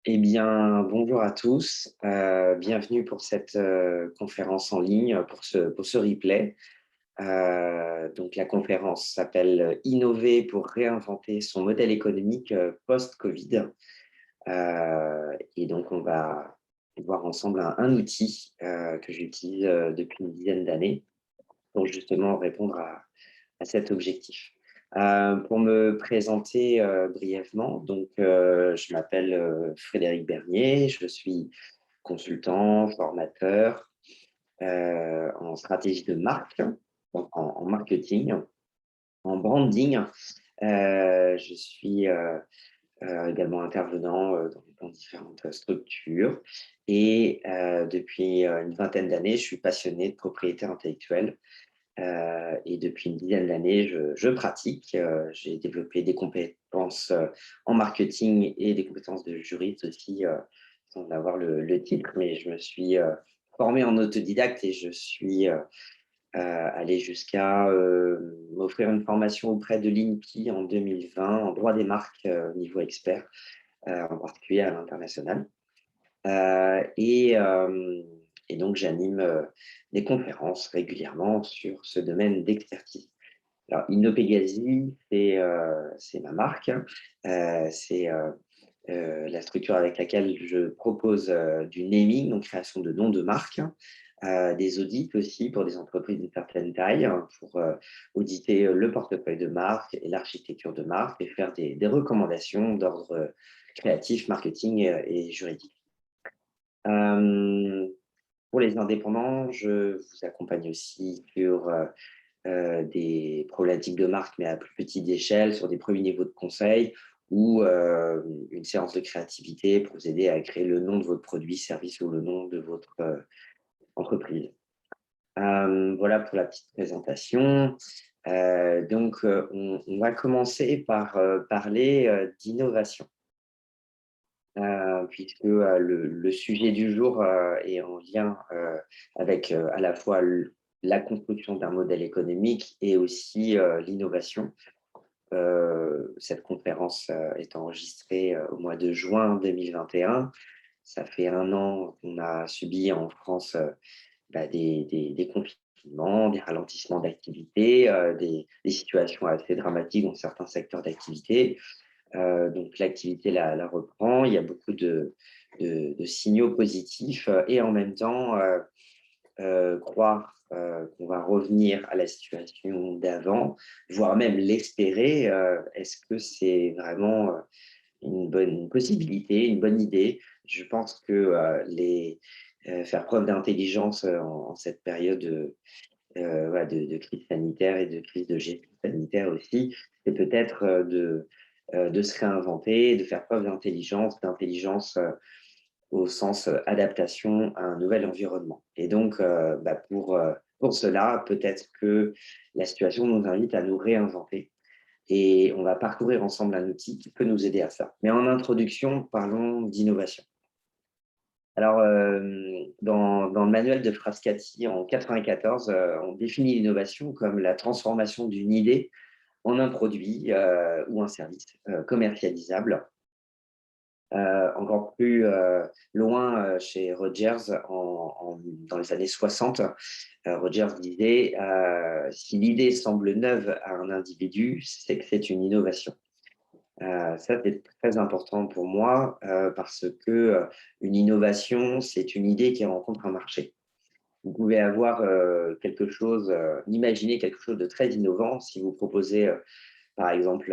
Eh bien, bonjour à tous. Bienvenue pour cette conférence en ligne, pour ce replay. Donc, la conférence s'appelle Innover pour réinventer son modèle économique post-Covid. Et donc, on va voir ensemble un outil que j'utilise depuis une dizaine d'années pour justement répondre à cet objectif. Pour me présenter brièvement, donc, je m'appelle Frédéric Bernier, je suis consultant, formateur en stratégie de marque, donc en marketing, en branding. Je suis également intervenant dans différentes structures. Et depuis une vingtaine d'années, je suis passionné de propriété intellectuelle. Et depuis une dizaine d'années, je pratique. J'ai développé des compétences en marketing et des compétences de juriste aussi, sans avoir le titre, mais je me suis formé en autodidacte et je suis allé jusqu'à m'offrir une formation auprès de l'INPI en 2020 en droit des marques niveau expert, en particulier à l'international. Heu et hem et donc j'anime des conférences régulièrement sur ce domaine d'expertise. Alors Innopegasi, c'est ma marque, c'est la structure avec laquelle je propose du naming, donc création de noms de marque, des audits aussi pour des entreprises d'une certaine taille, hein, pour auditer le portefeuille de marque et l'architecture de marque et faire des recommandations d'ordre créatif, marketing et juridique. Hem, pour les indépendants, je vous accompagne aussi sur des problématiques de marque, mais à plus petite échelle, sur des premiers niveaux de conseil ou une séance de créativité pour vous aider à créer le nom de votre produit, service ou le nom de votre entreprise. Voilà pour la petite présentation. Donc, on va commencer par parler d'innovation. Puisque le sujet du jour est en lien avec à la fois la construction d'un modèle économique et aussi l'innovation. Cette conférence est enregistrée au mois de juin 2021. Ça fait un an qu'on a subi en France des confinements, des ralentissements d'activité, des situations assez dramatiques dans certains secteurs d'activité. Donc l'activité la reprend, il y a beaucoup de signaux positifs et en même temps, croire qu'on va revenir à la situation d'avant, voire même l'espérer, est-ce que c'est vraiment une bonne possibilité, une bonne idée? Je pense que faire preuve d'intelligence en cette période voilà, de crise sanitaire et de crise de gestion sanitaire aussi, c'est peut-être de se réinventer, de faire preuve d'intelligence au sens adaptation à un nouvel environnement. Et donc, pour cela, peut-être que la situation nous invite à nous réinventer et on va parcourir ensemble un outil qui peut nous aider à ça. Mais en introduction, parlons d'innovation. Alors, dans le manuel de Frascati en 94, on définit l'innovation comme la transformation d'une idée en un produit ou un service commercialisable. Encore plus loin chez Rogers dans les années 60, Rogers disait si l'idée semble neuve à un individu, c'est que c'est une innovation. Ça, c'est très important pour moi parce que une innovation, c'est une idée qui rencontre un marché. Vous pouvez avoir imaginer quelque chose de très innovant si vous proposez, par exemple,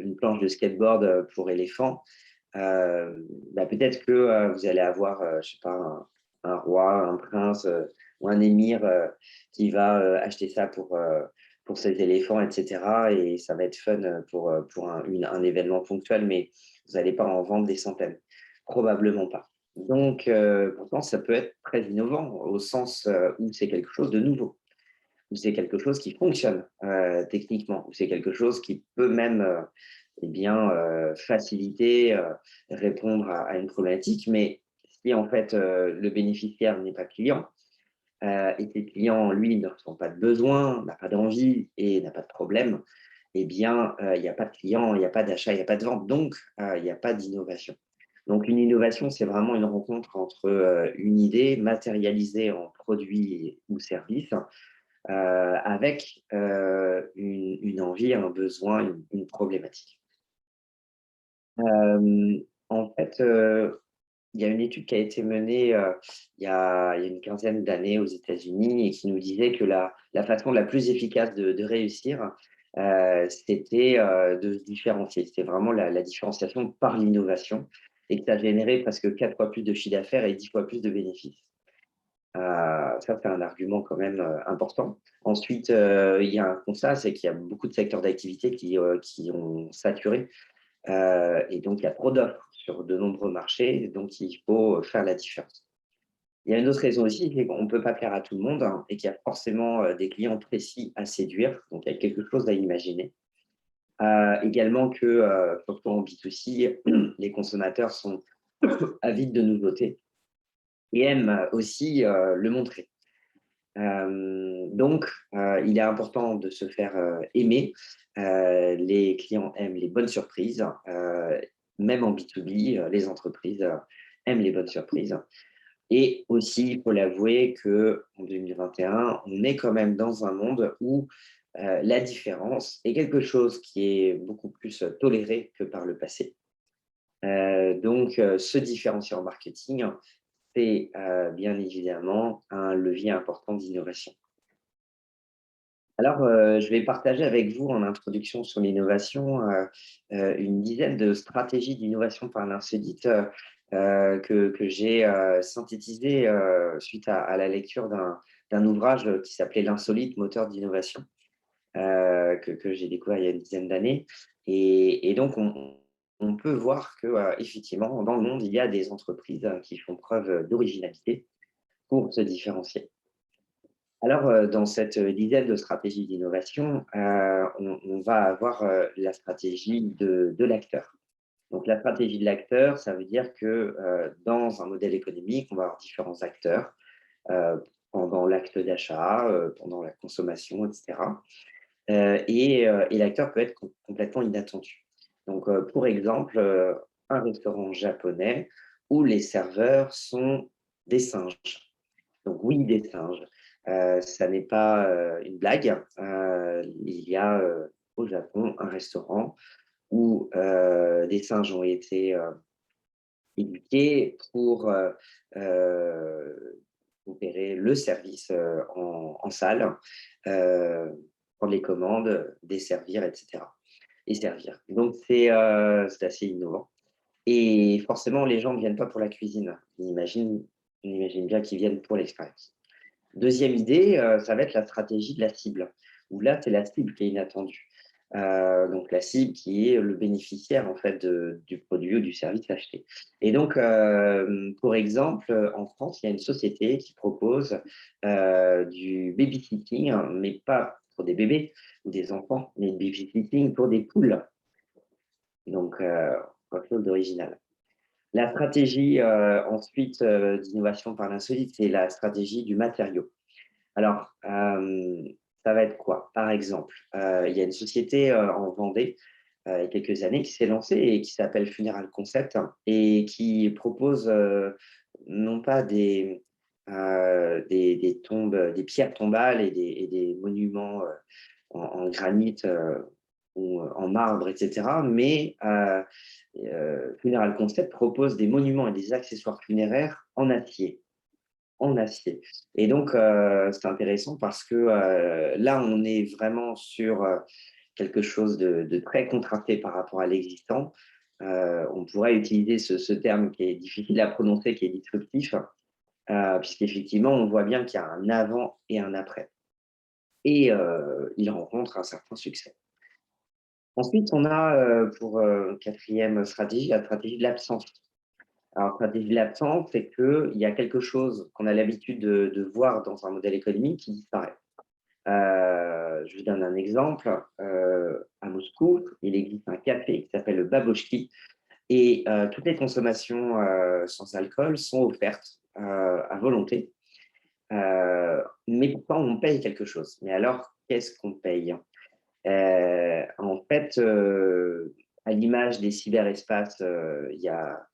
une planche de skateboard pour éléphants. Peut-être que vous allez avoir, je sais pas, un roi, un prince ou un émir qui va acheter ça pour ses éléphants, etc. Et ça va être fun pour un événement ponctuel, mais vous n'allez pas en vendre des centaines. Probablement pas. Donc, pourtant, ça peut être très innovant au sens où c'est quelque chose de nouveau, où c'est quelque chose qui fonctionne techniquement, où c'est quelque chose qui peut même faciliter, répondre à une problématique. Mais si en fait le bénéficiaire n'est pas client et que le client, lui, ne ressent pas de besoin, n'a pas d'envie et n'a pas de problème, eh bien, il n'y a pas de client, il n'y a pas d'achat, il n'y a pas de vente, donc il n'y a pas d'innovation. Donc, une innovation, c'est vraiment une rencontre entre une idée matérialisée en produit ou service avec une envie, un besoin, une problématique. En fait, il y a une étude qui a été menée il y a une quinzaine d'années aux États-Unis et qui nous disait que la façon la plus efficace de réussir, c'était de se différencier. C'était vraiment la différenciation par l'innovation et que ça générait presque 4 fois plus de chiffre d'affaires et 10 fois plus de bénéfices. Ça, c'est un argument quand même important. Ensuite, il y a un constat, c'est qu'il y a beaucoup de secteurs d'activité qui ont saturé et donc il y a trop d'offres sur de nombreux marchés, donc il faut faire la différence. Il y a une autre raison aussi, c'est qu'on ne peut pas plaire à tout le monde hein, et qu'il y a forcément des clients précis à séduire, donc il y a quelque chose à imaginer. Également que, surtout en B2C, les consommateurs sont avides de nouveautés et aiment aussi le montrer. Donc, il est important de se faire aimer. Les clients aiment les bonnes surprises, même en B2B, les entreprises aiment les bonnes surprises. Et aussi, il faut l'avouer qu'en 2021, on est quand même dans un monde où la différence est quelque chose qui est beaucoup plus toléré que par le passé. Donc, se différencier en marketing, c'est bien évidemment un levier important d'innovation. Alors, je vais partager avec vous en introduction sur l'innovation, une dizaine de stratégies d'innovation par l'insolite, que j'ai, synthétisées, suite à la lecture d'un ouvrage, qui s'appelait «L'insolite, moteur d'innovation», que j'ai découvert il y a une dizaine d'années et donc on peut voir que, effectivement, dans le monde, il y a des entreprises, qui font preuve, d'originalité pour se différencier. Alors, dans cette dizaine de stratégies d'innovation, on va avoir la stratégie de l'acteur. Donc, la stratégie de l'acteur, ça veut dire que dans un modèle économique, on va avoir différents acteurs pendant l'acte d'achat, pendant la consommation, etc. Et l'acteur peut être complètement inattendu. Donc, pour exemple, un restaurant japonais où les serveurs sont des singes. Donc oui, des singes. Ça n'est pas, une blague. Il y a, au Japon, un restaurant où, des singes ont été, éduqués pour, opérer le service, en salle, prendre les commandes, desservir et cetera et servir. Donc c'est assez innovant et forcément les gens ne viennent pas pour la cuisine. On imagine bien qu'ils viennent pour l'expérience. Deuxième idée, ça va être la stratégie de la cible, où là, c'est la cible qui est inattendue. Donc la cible qui est le bénéficiaire en fait du produit ou du service acheté. Et donc, pour exemple, en France, il y a une société qui propose du babysitting, mais pas pour des bébés ou des enfants, mais du babysitting pour des poules. Donc, quelque chose d'original. La stratégie ensuite d'innovation par l'insolite, c'est la stratégie du matériau. Alors, ça va être quoi? Par exemple, il y a une société, en Vendée, il y a quelques années qui s'est lancée et qui s'appelle Funeral Concept hein, et qui propose, non pas des tombes, des pierres tombales et des monuments, en granit, ou en marbre et cetera, mais Funeral Concept propose des monuments et des accessoires funéraires en acier. En acier. Et donc, c'est intéressant parce que là, on est vraiment sur quelque chose de très contrasté par rapport à l'existant. On pourrait utiliser ce terme qui est difficile à prononcer, qui est disruptif, puisqu'effectivement, on voit bien qu'il y a un avant et un après. Et il rencontre un certain succès. Ensuite, on a pour quatrième stratégie, la stratégie de l'absence. Alors, stratégie de l'absence, c'est qu'il y a quelque chose qu'on a l'habitude de voir dans un modèle économique qui disparaît. Je vous donne un exemple. À Moscou, il existe un café qui s'appelle le Babochki et toutes les consommations sans alcool sont offertes à volonté. Mais pourtant, on paye quelque chose. Mais alors, qu'est-ce qu'on paye? En fait, à l'image des cyberespaces, il y a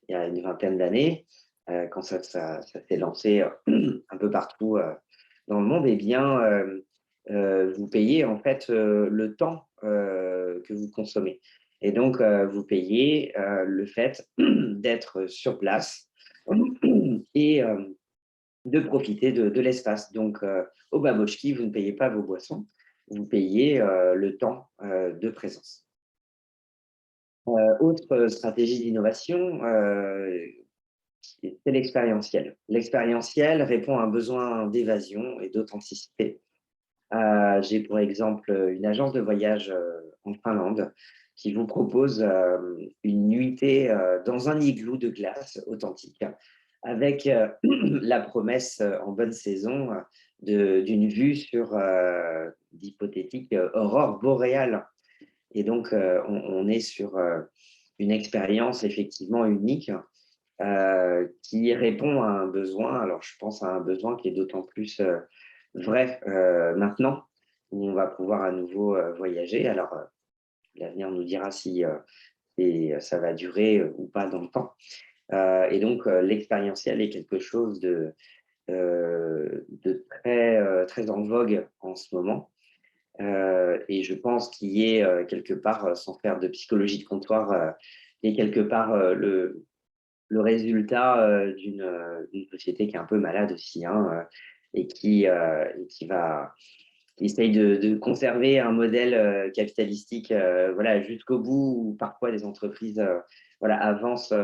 il y a une vingtaine d'années, quand ça s'est lancé un peu partout dans le monde, eh bien, vous payez en fait le temps que vous consommez. Et donc, vous payez le fait d'être sur place et de profiter de l'espace. Donc, au Babochki, vous ne payez pas vos boissons, vous payez le temps de présence. Autre stratégie d'innovation, c'est l'expérientiel. L'expérientiel répond à un besoin d'évasion et d'authenticité. J'ai pour exemple une agence de voyage en Finlande qui vous propose une nuitée dans un igloo de glace authentique avec la promesse en bonne saison d'une vue sur d'hypothétiques aurores boréales. Et donc, on est sur une expérience effectivement unique qui répond à un besoin. Alors, je pense à un besoin qui est d'autant plus vrai maintenant, où on va pouvoir à nouveau voyager. Alors, l'avenir nous dira si ça va durer ou pas dans le temps. Et donc, l'expérientiel est quelque chose de très, très en vogue en ce moment. Et je pense qu'il y est quelque part, sans faire de psychologie de comptoir, il y a quelque part le résultat d'une société qui est un peu malade aussi, hein, et qui essaye de conserver un modèle capitalistique voilà, jusqu'au bout, où parfois les entreprises voilà, avancent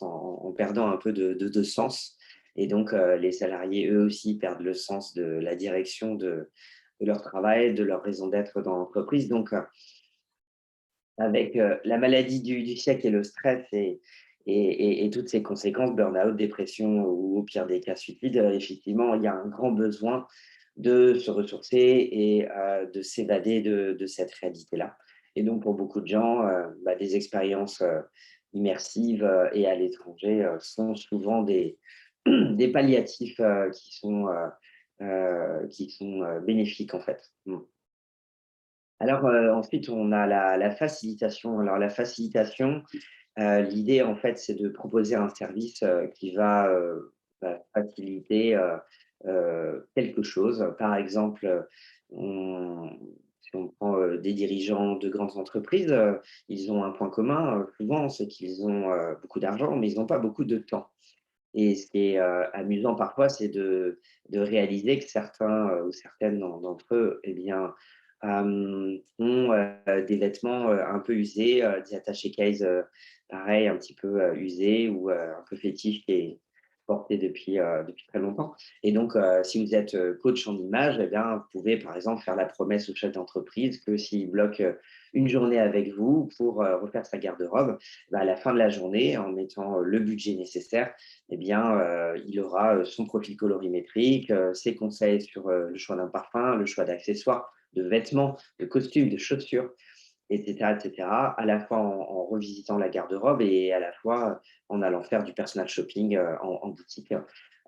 en perdant un peu de sens. Et donc, les salariés, eux aussi, perdent le sens de la direction de leur travail, de leur raison d'être dans l'entreprise. Donc, avec la maladie du siècle et le stress et toutes ses conséquences, burn-out, dépression ou au pire des cas suicide, effectivement, il y a un grand besoin de se ressourcer et de s'évader de cette réalité-là. Et donc, pour beaucoup de gens, des expériences immersives et à l'étranger sont souvent des palliatifs qui sont bénéfiques, en fait. Alors, ensuite, on a la facilitation. Alors la facilitation, l'idée, en fait, c'est de proposer un service, qui va, faciliter, quelque chose. Par exemple, on si on prend, des dirigeants de grandes entreprises, ils ont un point commun, souvent, c'est qu'ils ont, beaucoup d'argent, mais ils n'ont pas beaucoup de temps. Et ce qui est, amusant parfois, c'est de réaliser que certains, ou certaines d'entre eux, eh bien, ont, des vêtements, un peu usés, des attachés case, pareil, un petit peu, usés ou, un peu fétiche qui est porté depuis très longtemps. Et donc, si vous êtes, coach en image, eh bien, vous pouvez, par exemple, faire la promesse au chef d'entreprise que s'il bloque, une journée avec vous pour, refaire sa garde-robe, à la fin de la journée, en mettant, le budget nécessaire, eh bien, il aura son profil colorimétrique, ses conseils sur le choix d'un parfum, le choix d'accessoires, de vêtements, de costumes, de chaussures, etc., etc., à la fois en revisitant la garde-robe et à la fois en allant faire du personal shopping en boutique.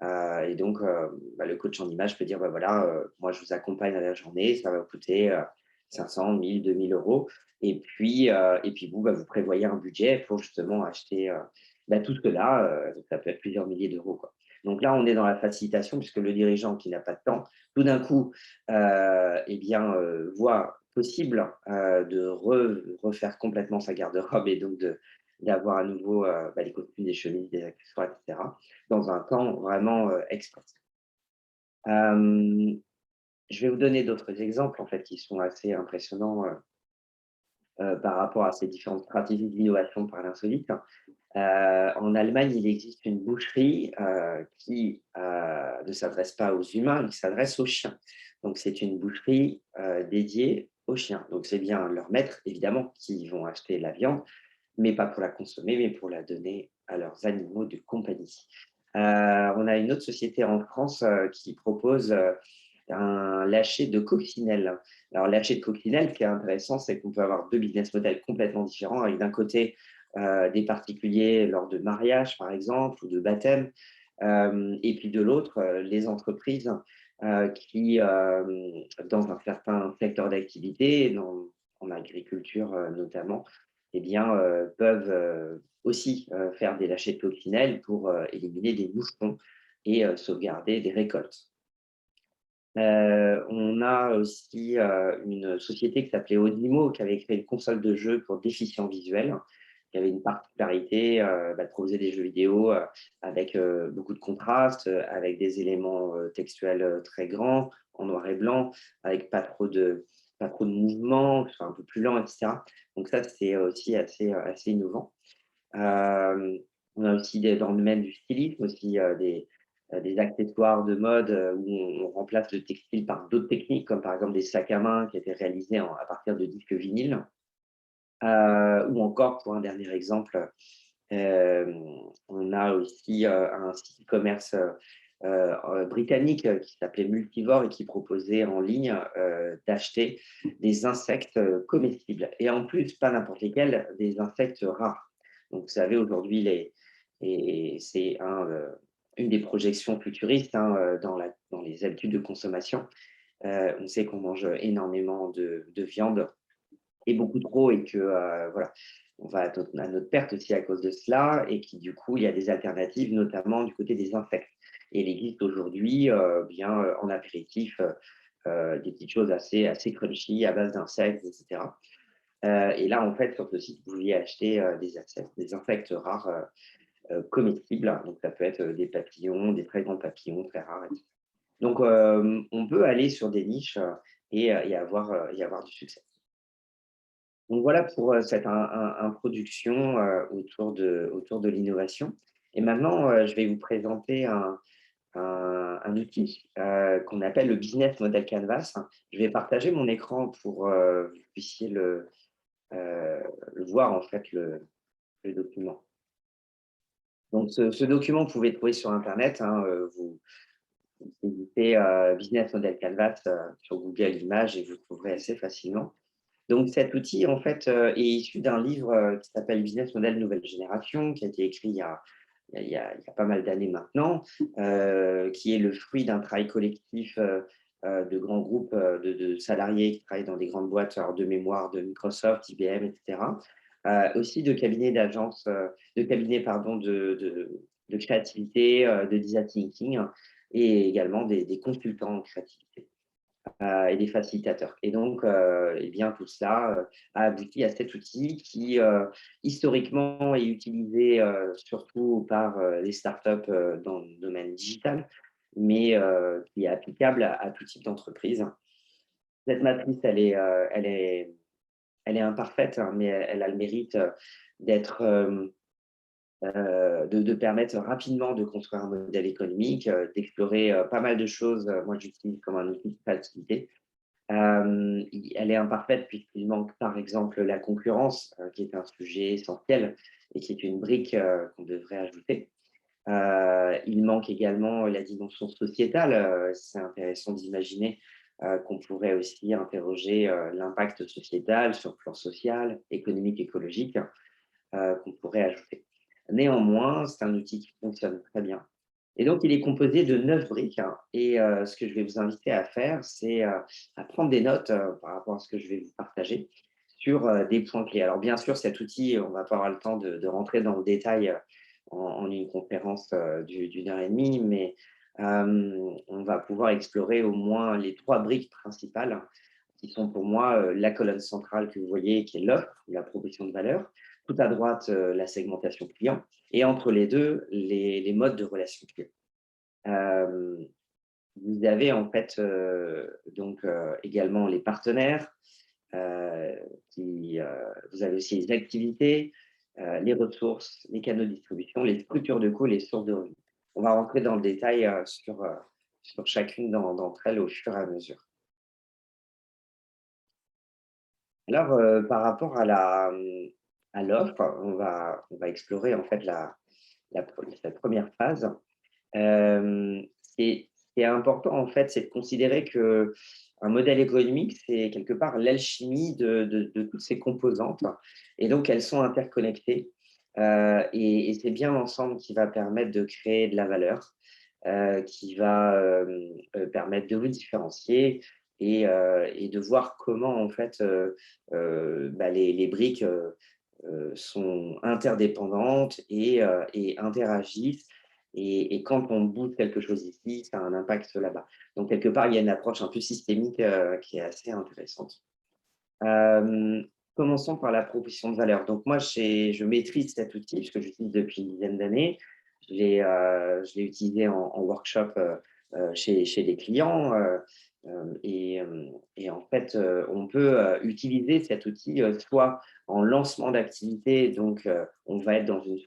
Et donc, le coach en image peut dire, voilà, moi je vous accompagne à la journée, ça va vous coûter 500, 1000, 2000 euros. Et puis vous, vous prévoyez un budget pour justement acheter tout cela. Donc ça peut être plusieurs milliers d'euros, quoi. Donc là, on est dans la facilitation puisque le dirigeant qui n'a pas de temps, tout d'un coup, voit possible de refaire complètement sa garde-robe et donc d'avoir à nouveau les costumes, des chemises, des accessoires, etc., dans un temps vraiment express. Euh, je vais vous donner d'autres exemples en fait, qui sont assez impressionnants par rapport à ces différentes stratégies d'innovation par l'insolite. En Allemagne, il existe une boucherie qui ne s'adresse pas aux humains, mais qui s'adresse aux chiens. Donc, c'est une boucherie dédiée aux chiens. Donc, c'est bien leurs maîtres, évidemment, qui vont acheter la viande, mais pas pour la consommer, mais pour la donner à leurs animaux de compagnie. On a une autre société en France qui propose un lâcher de coccinelle. Alors, lâcher de coccinelle, ce qui est intéressant, c'est qu'on peut avoir deux business models complètement différents, avec d'un côté des particuliers lors de mariage, par exemple, ou de baptême, et puis de l'autre, les entreprises qui, dans un certain secteur d'activité, en agriculture notamment, peuvent aussi faire des lâchers de coccinelles pour éliminer des moucherons et sauvegarder des récoltes. On a aussi une société qui s'appelait Odimo, qui avait créé une console de jeu pour déficients visuels, qui avait une particularité de proposer des jeux vidéo avec beaucoup de contraste, avec des éléments textuels très grands, en noir et blanc, avec pas trop de mouvements, que ce soit un peu plus lent, etc. Donc ça, c'est aussi assez innovant. Euh, on a aussi dans le domaine du stylisme aussi des accessoires de mode où on remplace le textile par d'autres techniques, comme par exemple des sacs à main qui étaient réalisés à partir de disques vinyles. Ou encore, pour un dernier exemple, euh, on a aussi un site e-commerce britannique qui s'appelait Multivore et qui proposait en ligne d'acheter des insectes comestibles. Et en plus, pas n'importe lesquels, des insectes rares. Donc, vous savez, aujourd'hui, et c'est une des projections futuristes dans les habitudes de consommation. On sait qu'on mange énormément de viande et beaucoup trop et que voilà, on va à notre perte aussi à cause de cela et qui du coup, il y a des alternatives, notamment du côté des insectes. Et il existe aujourd'hui en apéritif des petites choses assez crunchy à base d'insectes, etc. Et là, en fait, sur ce site, vous pouviez acheter des insectes rares comestibles. Donc, ça peut être des papillons, des très grands papillons très rares. Etc. Donc, on peut aller sur des niches et avoir du succès. Donc voilà pour cette introduction autour de l'innovation. Et maintenant, je vais vous présenter un outil qu'on appelle le Business Model Canvas. Je vais partager mon écran pour que vous puissiez le voir, en fait, le document. Donc, ce document, vous pouvez le trouver sur Internet. Vous éditez Business Model Canvas sur Google Images et vous le trouverez assez facilement. Donc, cet outil, en fait, est issu d'un livre qui s'appelle Business Model Nouvelle Génération, qui a été écrit il y a pas mal d'années maintenant, qui est le fruit d'un travail collectif de grands groupes de salariés qui travaillent dans des grandes boîtes alors de mémoire de Microsoft, IBM, etc. Aussi de cabinets d'agences, de cabinets, pardon, de créativité, de design thinking, et également des consultants en créativité et des facilitateurs. Et donc, eh bien, tout cela a abouti à cet outil qui, historiquement, est utilisé surtout par les startups dans le domaine digital, mais qui est applicable à tout type d'entreprise. Cette matrice, elle est imparfaite, hein, mais elle a le mérite d'être de permettre rapidement de construire un modèle économique, d'explorer pas mal de choses. Moi, j'utilise comme un outil de facilité. Elle est imparfaite puisqu'il manque par exemple la concurrence, qui est un sujet essentiel et qui est une brique qu'on devrait ajouter. Il manque également la dimension sociétale. C'est intéressant d'imaginer qu'on pourrait aussi interroger l'impact sociétal sur le plan social, économique, écologique, qu'on pourrait ajouter. Néanmoins, c'est un outil qui fonctionne très bien. Et donc, il est composé de 9 briques, hein, et ce que je vais vous inviter à faire, c'est à prendre des notes par rapport à ce que je vais vous partager sur des points clés. Alors, bien sûr, cet outil, on ne va pas avoir le temps de rentrer dans le détail en une conférence d'une heure et demie, mais on va pouvoir explorer au moins les 3 briques principales qui sont pour moi la colonne centrale que vous voyez, qui est l'offre, la proposition de valeur. Tout à droite, la segmentation client. Et entre les deux, les modes de relation client. Euh, Vous avez en fait également les partenaires, euh, vous avez aussi les activités, les ressources, les canaux de distribution, les structures de coûts, les sources de revenus. On va rentrer dans le détail sur chacune d'entre elles au fur et à mesure. Alors, par rapport à l'offre, on va explorer en fait cette première phase. Euh, c'est c'est important en fait, c'est de considérer que un modèle économique, c'est quelque part l'alchimie de toutes ces composantes, et donc elles sont interconnectées. Et c'est bien l'ensemble qui va permettre de créer de la valeur, qui va permettre de vous différencier et de voir comment en fait les briques sont interdépendantes et interagissent. Et quand on bouge quelque chose ici, ça a un impact là-bas. Donc, quelque part, il y a une approche un peu systémique qui est assez intéressante. Euh, Commençons par la proposition de valeur. Donc, moi, je maîtrise cet outil, puisque j'utilise depuis une dizaine d'années. Je l'ai utilisé en workshop chez des clients. Et en fait, on peut utiliser cet outil soit en lancement d'activité, donc on va être dans une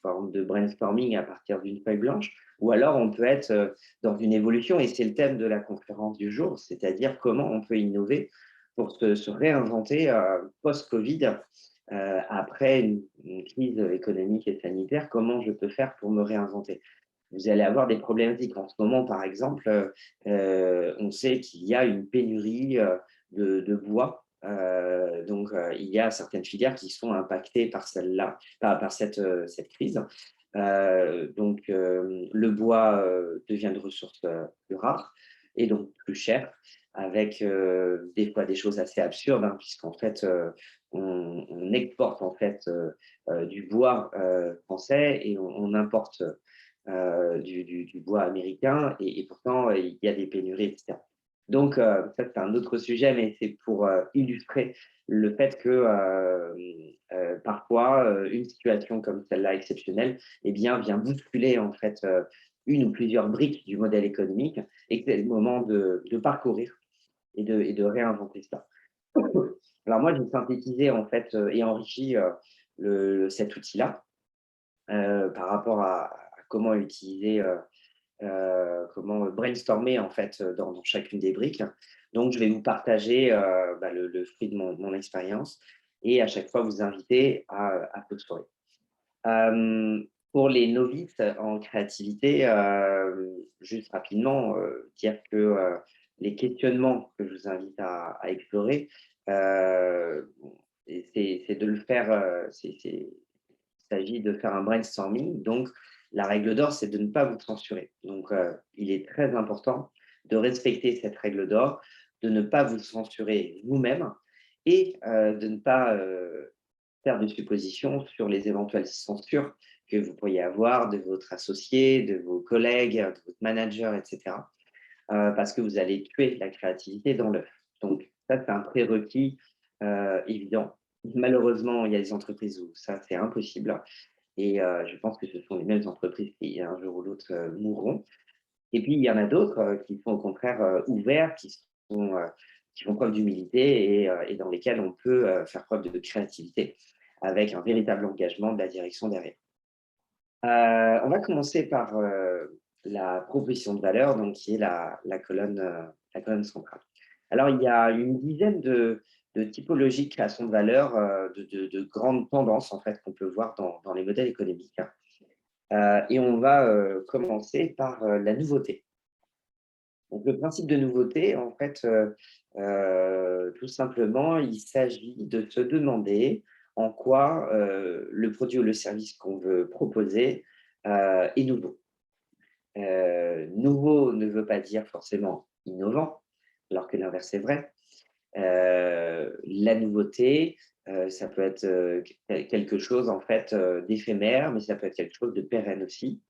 forme de brainstorming à partir d'une feuille blanche, ou alors on peut être dans une évolution, et c'est le thème de la conférence du jour, c'est-à-dire comment on peut innover pour se réinventer post-Covid, après une crise économique et sanitaire, comment je peux faire pour me réinventer. Vous allez avoir des problématiques. En ce moment, par exemple, on sait qu'il y a une pénurie de bois. Donc, il y a certaines filières qui sont impactées par celle-là, par cette crise. Le bois devient de ressource plus rare et donc plus cher, avec des fois des choses assez absurdes, hein, puisqu'en fait, on exporte en fait du bois français et on importe du bois américain, et pourtant, il y a des pénuries, etc. Donc, ça, c'est un autre sujet, mais c'est pour illustrer le fait que parfois, une situation comme celle-là exceptionnelle, eh bien, vient bousculer en fait une ou plusieurs briques du modèle économique, et que c'est le moment de parcourir et de réinventer ça. Alors moi, j'ai synthétisé en fait et enrichi cet outil-là par rapport à comment utiliser, comment brainstormer en fait dans chacune des briques. Donc, je vais vous partager le fruit de mon expérience, et à chaque fois vous inviter à postuler. Pour les novices en créativité, juste rapidement, dire que les questionnements que je vous invite à explorer, c'est de le faire, il s'agit de faire un brainstorming. Donc, la règle d'or, c'est de ne pas vous censurer. Donc, il est très important de respecter cette règle d'or, de ne pas vous censurer vous-même, et de ne pas faire de suppositions sur les éventuelles censures que vous pourriez avoir de votre associé, de vos collègues, de votre manager, etc. Parce que vous allez tuer la créativité dans l'œuf. Donc, ça, c'est un prérequis évident. Malheureusement, il y a des entreprises où ça, c'est impossible. Et je pense que ce sont les mêmes entreprises qui, un jour ou l'autre, mourront. Et puis, il y en a d'autres qui sont au contraire ouverts, qui font preuve d'humilité, et dans lesquels on peut faire preuve de créativité avec un véritable engagement de la direction derrière. On va commencer par la proposition de valeur, donc, qui est la colonne centrale. Alors, il y a une dizaine de typologies de création de valeur, de grandes tendances en fait, qu'on peut voir dans les modèles économiques. Et on va commencer par la nouveauté. Donc, le principe de nouveauté, en fait, tout simplement, il s'agit de se demander en quoi le produit ou le service qu'on veut proposer est nouveau. Nouveau ne veut pas dire forcément innovant, alors que l'inverse est vrai. La nouveauté, ça peut être quelque chose en fait d'éphémère, mais ça peut être quelque chose de pérenne aussi.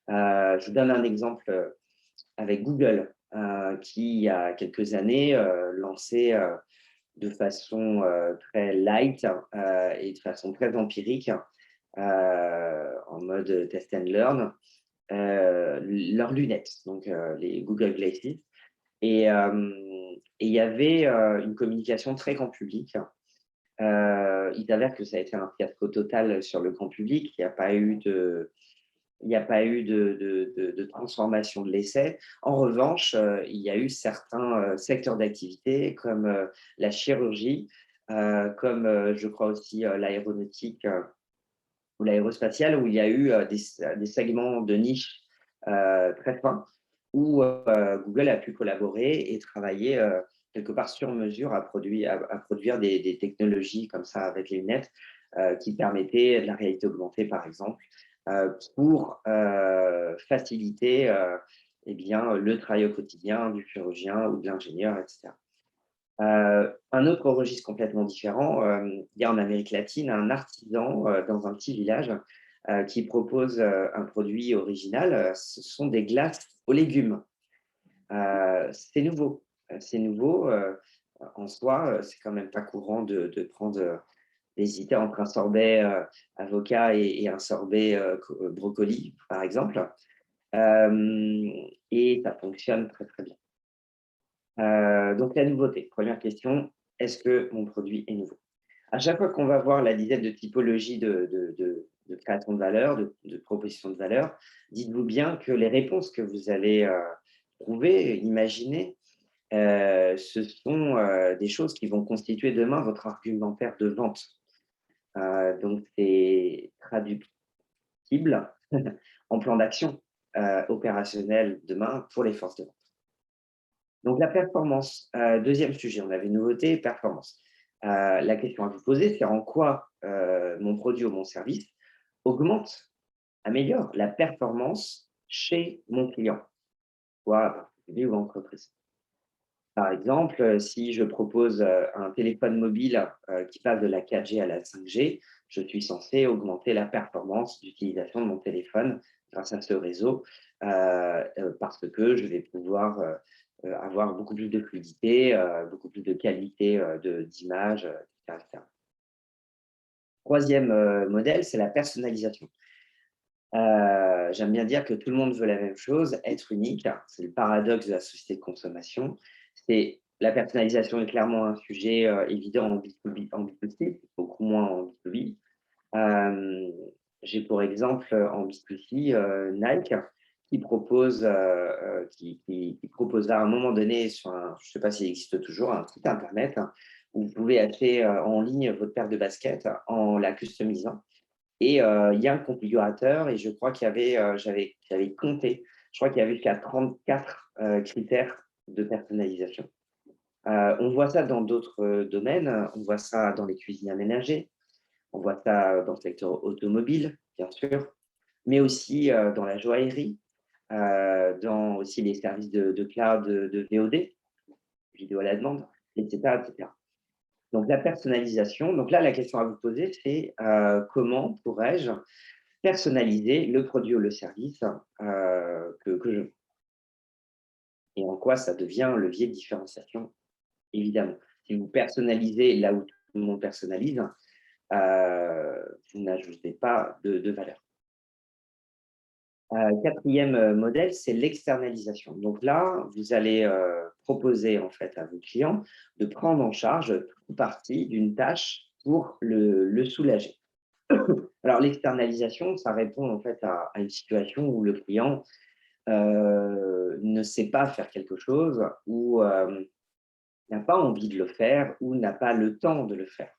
Je vous donne un exemple avec Google, qui, il y a quelques années, lançait de façon très light et de façon très empirique, en mode test and learn, leurs lunettes, donc les Google Glasses. Et il y avait une communication très grand public. Il s'avère que ça a été un fiasco total sur le grand public. Il n'y a pas eu de transformation de l'essai. En revanche, il y a eu certains secteurs d'activité comme la chirurgie, comme je crois aussi l'aéronautique ou l'aérospatiale, où il y a eu des segments de niche très fins, où Google a pu collaborer et travailler quelque part sur mesure à produire des technologies comme ça avec les lunettes qui permettaient de la réalité augmentée, par exemple, pour faciliter eh bien, le travail au quotidien du chirurgien ou de l'ingénieur, etc. Un autre registre complètement différent, il y a en Amérique latine un artisan dans un petit village qui propose un produit original. Ce sont des glaces aux légumes. C'est nouveau. C'est nouveau. En soi, c'est quand même pas courant de prendre, d'hésiter entre un sorbet avocat et un sorbet brocoli, par exemple. Hem Et ça fonctionne très, très bien. Donc la nouveauté, première question, est-ce que mon produit est nouveau? À chaque fois qu'on va voir la dizaine de typologies de création de valeur, de proposition de valeur, dites-vous bien que les réponses que vous allez trouver, imaginer, ce sont des choses qui vont constituer demain votre argumentaire de vente. Donc c'est traductible en plan d'action opérationnel demain pour les forces de vente. Donc la performance, 2e sujet, on avait nouveauté, performance. La question à vous poser, c'est en quoi, mon produit ou mon service augmente, améliore la performance chez mon client, soit particulier ou entreprise. Par exemple, si je propose, un téléphone mobile, qui passe de la 4G à la 5G, je suis censé augmenter la performance d'utilisation de mon téléphone grâce à ce réseau, parce que je vais pouvoir, avoir beaucoup plus de fluidité, beaucoup plus de qualité, d'image, et cetera. 3e, modèle, c'est la personnalisation. J'aime bien dire que tout le monde veut la même chose, être unique. C'est le paradoxe de la société de consommation. C'est la personnalisation est clairement un sujet, évident en B2B en B2C, beaucoup moins en B2B. Hem, j'ai pour exemple, en B2C, Nike qui propose, qui proposa à un moment donné sur un je ne sais pas s'il existe toujours, un site internet où vous pouvez acheter, en ligne votre paire de baskets en la customisant. Et il y a un configurateur et je crois qu'il y avait, j'avais compté, je crois qu'il y avait jusqu'à 34 critères de personnalisation. On voit ça dans d'autres, domaines, on voit ça dans les cuisines aménagées, on voit ça dans le secteur automobile, bien sûr, mais aussi, dans la joaillerie, dans aussi les services de cloud, de VOD, vidéo à la demande, et cetera, et cetera. Donc la personnalisation, donc là, la question à vous poser, c'est, comment pourrais-je personnaliser le produit ou le service, que je et en quoi ça devient un levier de différenciation, évidemment. Si vous personnalisez là où tout le monde personnalise, vous n'ajoutez pas de valeur. 4e, modèle, c'est l'externalisation. Donc là, vous allez, proposer en fait à vos clients de prendre en charge toute ou partie d'une tâche pour le soulager. Alors l'externalisation, ça répond en fait à une situation où le client ne sait pas faire quelque chose ou n'a pas envie de le faire ou n'a pas le temps de le faire.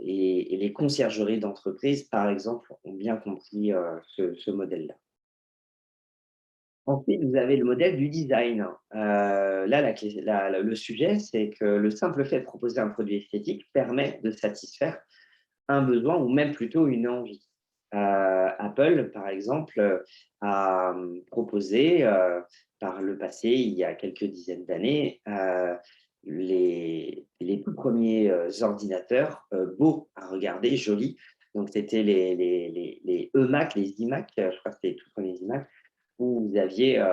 Et les conciergeries d'entreprise, par exemple, ont bien compris ce modèle-là. Ensuite, vous avez le modèle du design. Là, le sujet, c'est que le simple fait de proposer un produit esthétique permet de satisfaire un besoin ou même plutôt une envie. Apple, par exemple, a proposé par le passé, il y a quelques dizaines d'années, les tout premiers ordinateurs beaux à regarder, jolis. Donc, c'était les EMAC, les iMac, je crois que c'était les tout premiers iMac, où vous aviez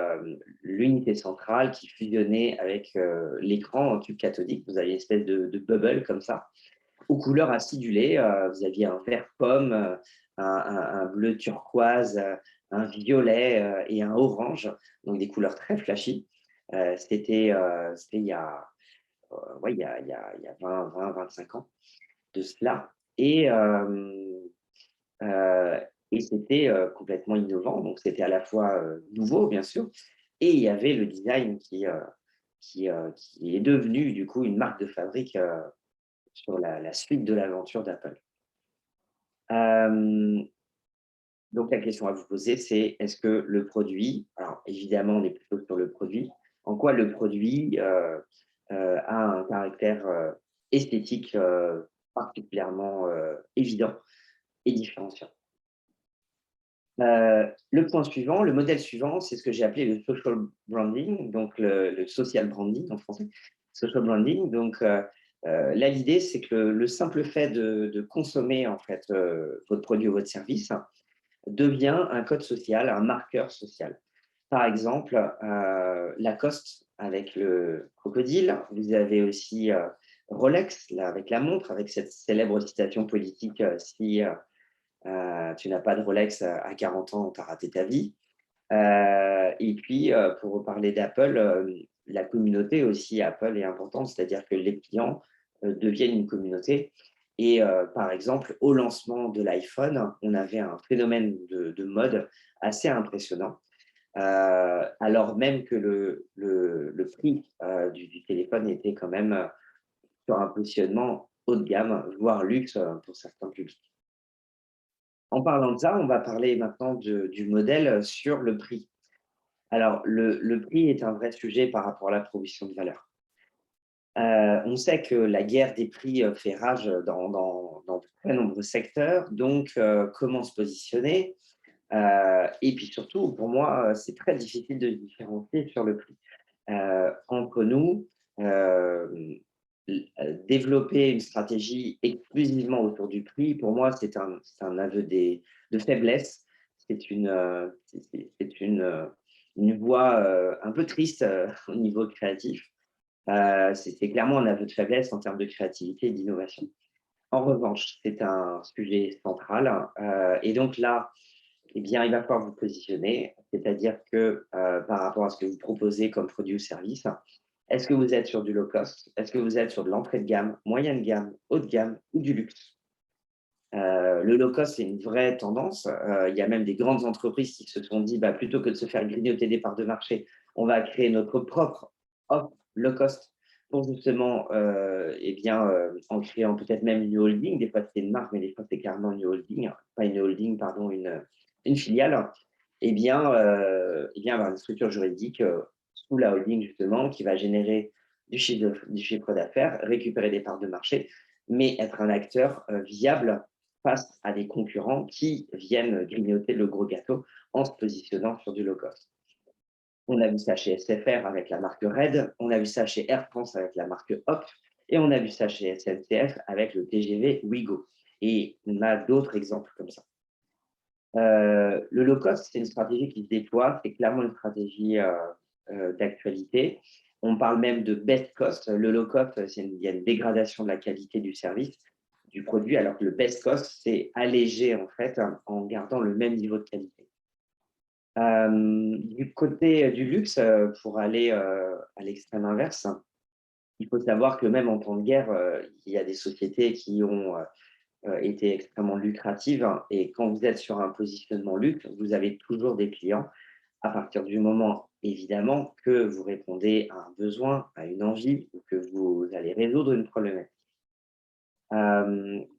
l'unité centrale qui fusionnait avec l'écran en tube cathodique. Vous aviez une espèce de bubble comme ça aux couleurs acidulées. Vous aviez un vert pomme, un bleu turquoise, un violet et un orange, donc des couleurs très flashy. C'était il y a, ouais, il y a 20-25 ans de cela. Euh, et c'était complètement innovant. Donc, c'était à la fois nouveau, bien sûr, et il y avait le design qui est devenu, du coup, une marque de fabrique sur la suite de l'aventure d'Apple. Euh, donc, la question à vous poser, c'est est-ce que le produit, alors évidemment, on est plutôt sur le produit, en quoi le produit a un caractère esthétique particulièrement évident et différenciant. Le point suivant, le modèle suivant, c'est ce que j'ai appelé le social branding, donc le social branding en français. social branding. Donc, là, l'idée, c'est que le simple fait de consommer en fait votre produit ou votre service devient un code social, un marqueur social. Par exemple, Lacoste avec le crocodile. Vous avez aussi Rolex là, avec la montre, avec cette célèbre citation politique si tu n'as pas de Rolex à 40 ans, tu as raté ta vie. Et puis, pour reparler d'Apple, la communauté aussi, Apple est importante, c'est-à-dire que les clients deviennent une communauté. Et par exemple, au lancement de l'iPhone, on avait un phénomène de mode assez impressionnant, alors même que le prix du téléphone était quand même sur un positionnement haut de gamme, voire luxe pour certains publics. En parlant de ça, on va parler maintenant du modèle sur le prix. Alors, le prix est un vrai sujet par rapport à la proposition de valeur. On sait que la guerre des prix fait rage dans de très nombreux secteurs, donc comment se positionner? Et puis surtout, pour moi, c'est très difficile de différencier sur le prix. Entre nous, développer une stratégie exclusivement autour du prix, pour moi, c'est un aveu de faiblesse. C'est une voie un peu triste au niveau créatif. C'est clairement un aveu de faiblesse en termes de créativité et d'innovation. En revanche, c'est un sujet central. Et donc là, eh bien, il va falloir vous positionner, c'est-à-dire que par rapport à ce que vous proposez comme produit ou service, est-ce que vous êtes sur du low cost? Est-ce que vous êtes sur de l'entrée de gamme, moyenne gamme, haut de gamme ou du luxe? Le low cost, c'est une vraie tendance. Il y a même des grandes entreprises qui se sont dit, bah, plutôt que de se faire grignoter des parts de marché, on va créer notre propre offre low cost pour justement, eh bien, en créant peut-être même une holding. Des fois, c'est une marque, mais des fois, c'est carrément une holding, pas une holding, pardon, une filiale. Avoir une structure juridique sous la holding, justement, qui va générer du chiffre d'affaires, récupérer des parts de marché, mais être un acteur viable face à des concurrents qui viennent grignoter le gros gâteau en se positionnant sur du low cost. On a vu ça chez SFR avec la marque Red, on a vu ça chez Air France avec la marque Hop, et on a vu ça chez SNCF avec le TGV Ouigo. Et on a d'autres exemples comme ça. Le low cost, c'est une stratégie qui se déploie, c'est clairement une stratégie d'actualité. On parle même de best cost. Le low cost, il y a une dégradation de la qualité du service, du produit, alors que le best cost, c'est allégé en fait en gardant le même niveau de qualité. Du côté du luxe, pour aller à l'extrême inverse, il faut savoir que même en temps de guerre, il y a des sociétés qui ont été extrêmement lucratives. Et quand vous êtes sur un positionnement luxe, vous avez toujours des clients à partir du moment, évidemment, que vous répondez à un besoin, à une envie ou que vous allez résoudre une problématique.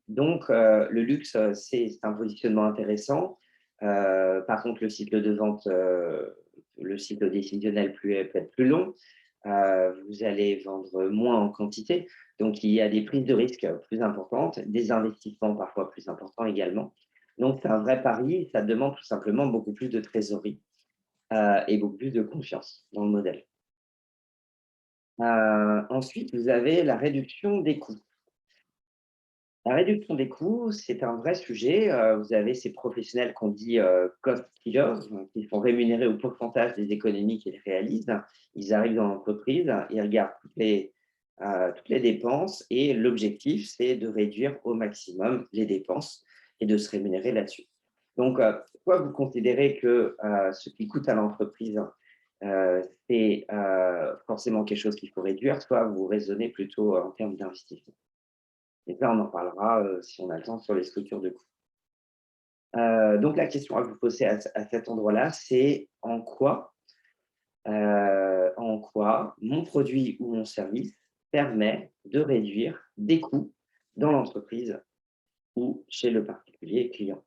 Donc, le luxe, c'est un positionnement intéressant. Par contre, le cycle de vente, le cycle décisionnel peut être plus long. Vous allez vendre moins en quantité. Donc, il y a des prises de risques plus importantes, des investissements parfois plus importants également. Donc, c'est un vrai pari. Ça demande tout simplement beaucoup plus de trésorerie et beaucoup plus de confiance dans le modèle. Ensuite, vous avez la réduction des coûts. La réduction des coûts, c'est un vrai sujet. Vous avez ces professionnels qu'on dit cost killers, qui sont rémunérés au pourcentage des économies qu'ils réalisent. Ils arrivent dans l'entreprise, ils regardent toutes les dépenses et l'objectif, c'est de réduire au maximum les dépenses et de se rémunérer là-dessus. Donc, soit vous considérez que ce qui coûte à l'entreprise, c'est forcément quelque chose qu'il faut réduire, soit vous raisonnez plutôt en termes d'investissement. Et ça, on en parlera si on a le temps sur les structures de coûts. Donc, la question à vous poser à cet endroit-là, c'est en quoi mon produit ou mon service permet de réduire des coûts dans l'entreprise ou chez le particulier client.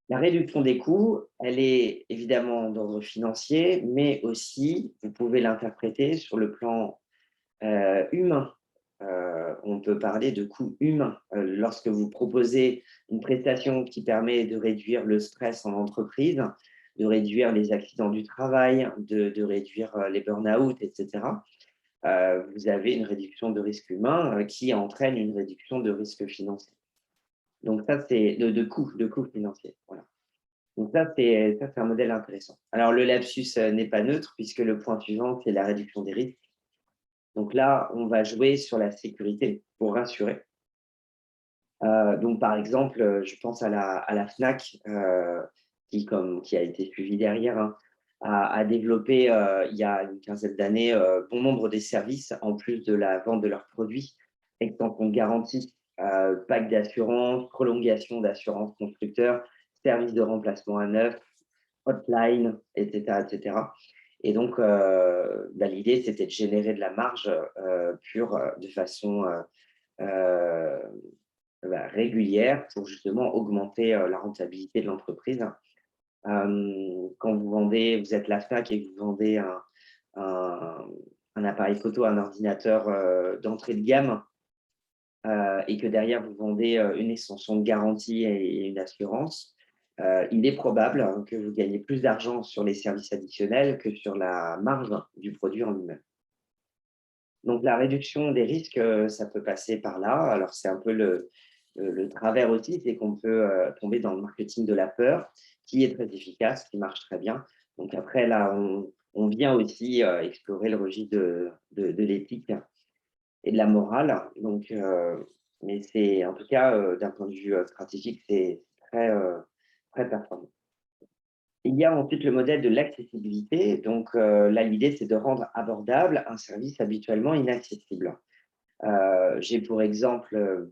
La réduction des coûts, elle est évidemment d'ordre financier, mais aussi, vous pouvez l'interpréter sur le plan humain. On peut parler de coûts humains. Lorsque vous proposez une prestation qui permet de réduire le stress en entreprise, de réduire les accidents du travail, de réduire les burn-out, etc., vous avez une réduction de risque humain qui entraîne une réduction de risque financier. Donc ça, c'est de coûts financiers. Voilà. Donc ça, c'est un modèle intéressant. Alors le lapsus n'est pas neutre puisque le point suivant, c'est la réduction des risques. Donc là, on va jouer sur la sécurité pour rassurer. Donc par exemple, je pense à la Fnac qui a été suivie derrière, hein, a développé il y a une quinzaine d'années bon nombre des services en plus de la vente de leurs produits, extension de garantie, pack d'assurance, prolongation d'assurance constructeur, service de remplacement à neuf, hotline, etc. etc. Et donc, l'idée, c'était de générer de la marge pure de façon régulière pour justement augmenter la rentabilité de l'entreprise. Quand vous êtes la Fnac et que vous vendez un, un appareil photo, un ordinateur d'entrée de gamme, et que derrière vous vendez une extension de garantie et une assurance, il est probable que vous gagnez plus d'argent sur les services additionnels que sur la marge du produit en lui-même. Donc la réduction des risques, ça peut passer par là. Alors c'est un peu le travers aussi, c'est qu'on peut tomber dans le marketing de la peur, qui est très efficace, qui marche très bien. Donc après, là, on vient aussi explorer le registre de l'éthique et de la morale. Donc, mais c'est en tout cas, d'un point de vue stratégique, c'est très performant. Il y a ensuite le modèle de l'accessibilité. Donc là, l'idée, c'est de rendre abordable un service habituellement inaccessible. J'ai pour exemple,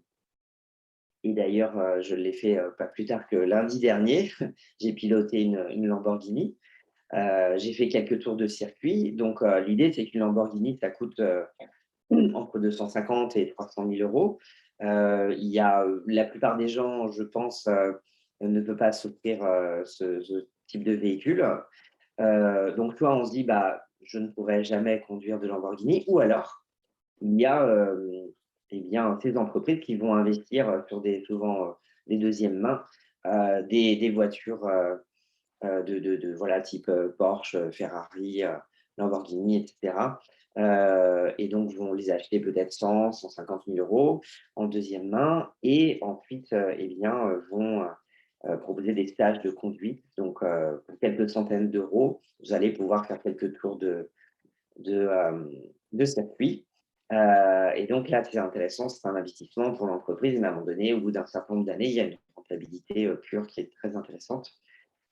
et d'ailleurs, je l'ai fait pas plus tard que lundi dernier, j'ai piloté une Lamborghini. J'ai fait quelques tours de circuit. Donc, l'idée, c'est qu'une Lamborghini, ça coûte entre 250 et 300 000 euros. La plupart des gens, je pense, ne peuvent pas s'offrir ce type de véhicule. Donc, soit on se dit, bah, je ne pourrai jamais conduire de Lamborghini, ou alors, il y a ces entreprises qui vont investir sur souvent des deuxièmes mains, des voitures voilà, type Porsche, Ferrari, Lamborghini, etc. Et donc, vont les acheter peut-être 100 000 euros en deuxième main et ensuite vont proposer des stages de conduite. Donc, pour quelques centaines d'euros, vous allez pouvoir faire quelques tours de circuit. Et donc là, c'est intéressant, c'est un investissement pour l'entreprise, mais à un moment donné, au bout d'un certain nombre d'années, il y a une rentabilité pure qui est très intéressante.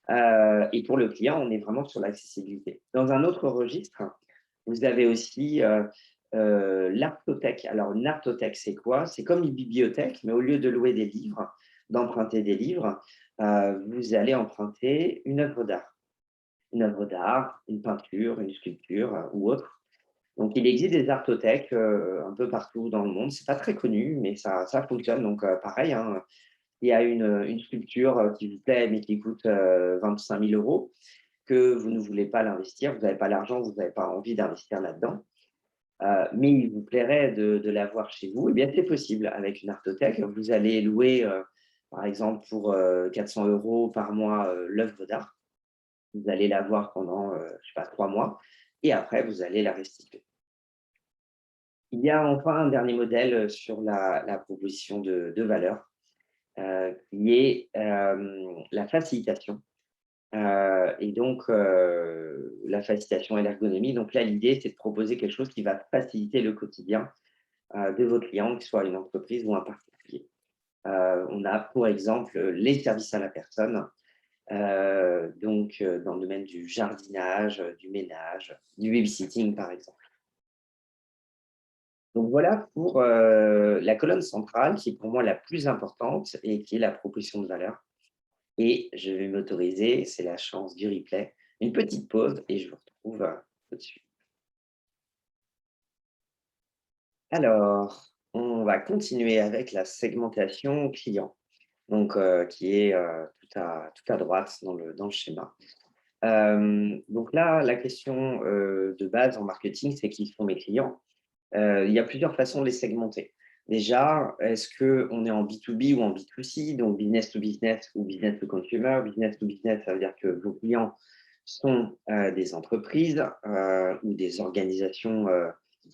Et pour le client, on est vraiment sur l'accessibilité. Dans un autre registre, vous avez aussi l'artothèque. Alors, une artothèque, c'est quoi? C'est comme une bibliothèque, mais au lieu de louer des livres, d'emprunter des livres, vous allez emprunter une œuvre d'art. Une œuvre d'art, une peinture, une sculpture ou autre. Donc, il existe des artothèques un peu partout dans le monde. Ce n'est pas très connu, mais ça fonctionne. Donc, pareil, hein, il y a une sculpture qui vous plaît, mais qui coûte 25 000 euros, que vous ne voulez pas l'investir, vous n'avez pas l'argent, vous n'avez pas envie d'investir là-dedans, mais il vous plairait de l'avoir chez vous, eh bien, c'est possible avec une artothèque. Vous allez louer, par exemple, pour 400 euros par mois l'œuvre d'art. Vous allez l'avoir pendant, je sais pas, 3 mois, et après, vous allez la restituer. Il y a enfin un dernier modèle sur la proposition de valeur, qui est la facilitation. Et donc, la facilitation et l'ergonomie. Donc là, l'idée, c'est de proposer quelque chose qui va faciliter le quotidien de vos clients, que ce soit une entreprise ou un particulier. On a, pour exemple, les services à la personne, dans le domaine du jardinage, du ménage, du babysitting, par exemple. Donc voilà pour la colonne centrale, qui est pour moi la plus importante et qui est la proposition de valeur. Et je vais m'autoriser, c'est la chance du replay, une petite pause et je vous retrouve tout de suite. Alors, on va continuer avec la segmentation client, donc qui est tout à droite dans le schéma. Donc là, la question de base en marketing, c'est qui sont mes clients. Il y a plusieurs façons de les segmenter. Déjà, est-ce qu'on est en B2B ou en B2C, donc business to business ou business to consumer? Business to business, ça veut dire que vos clients sont des entreprises ou des organisations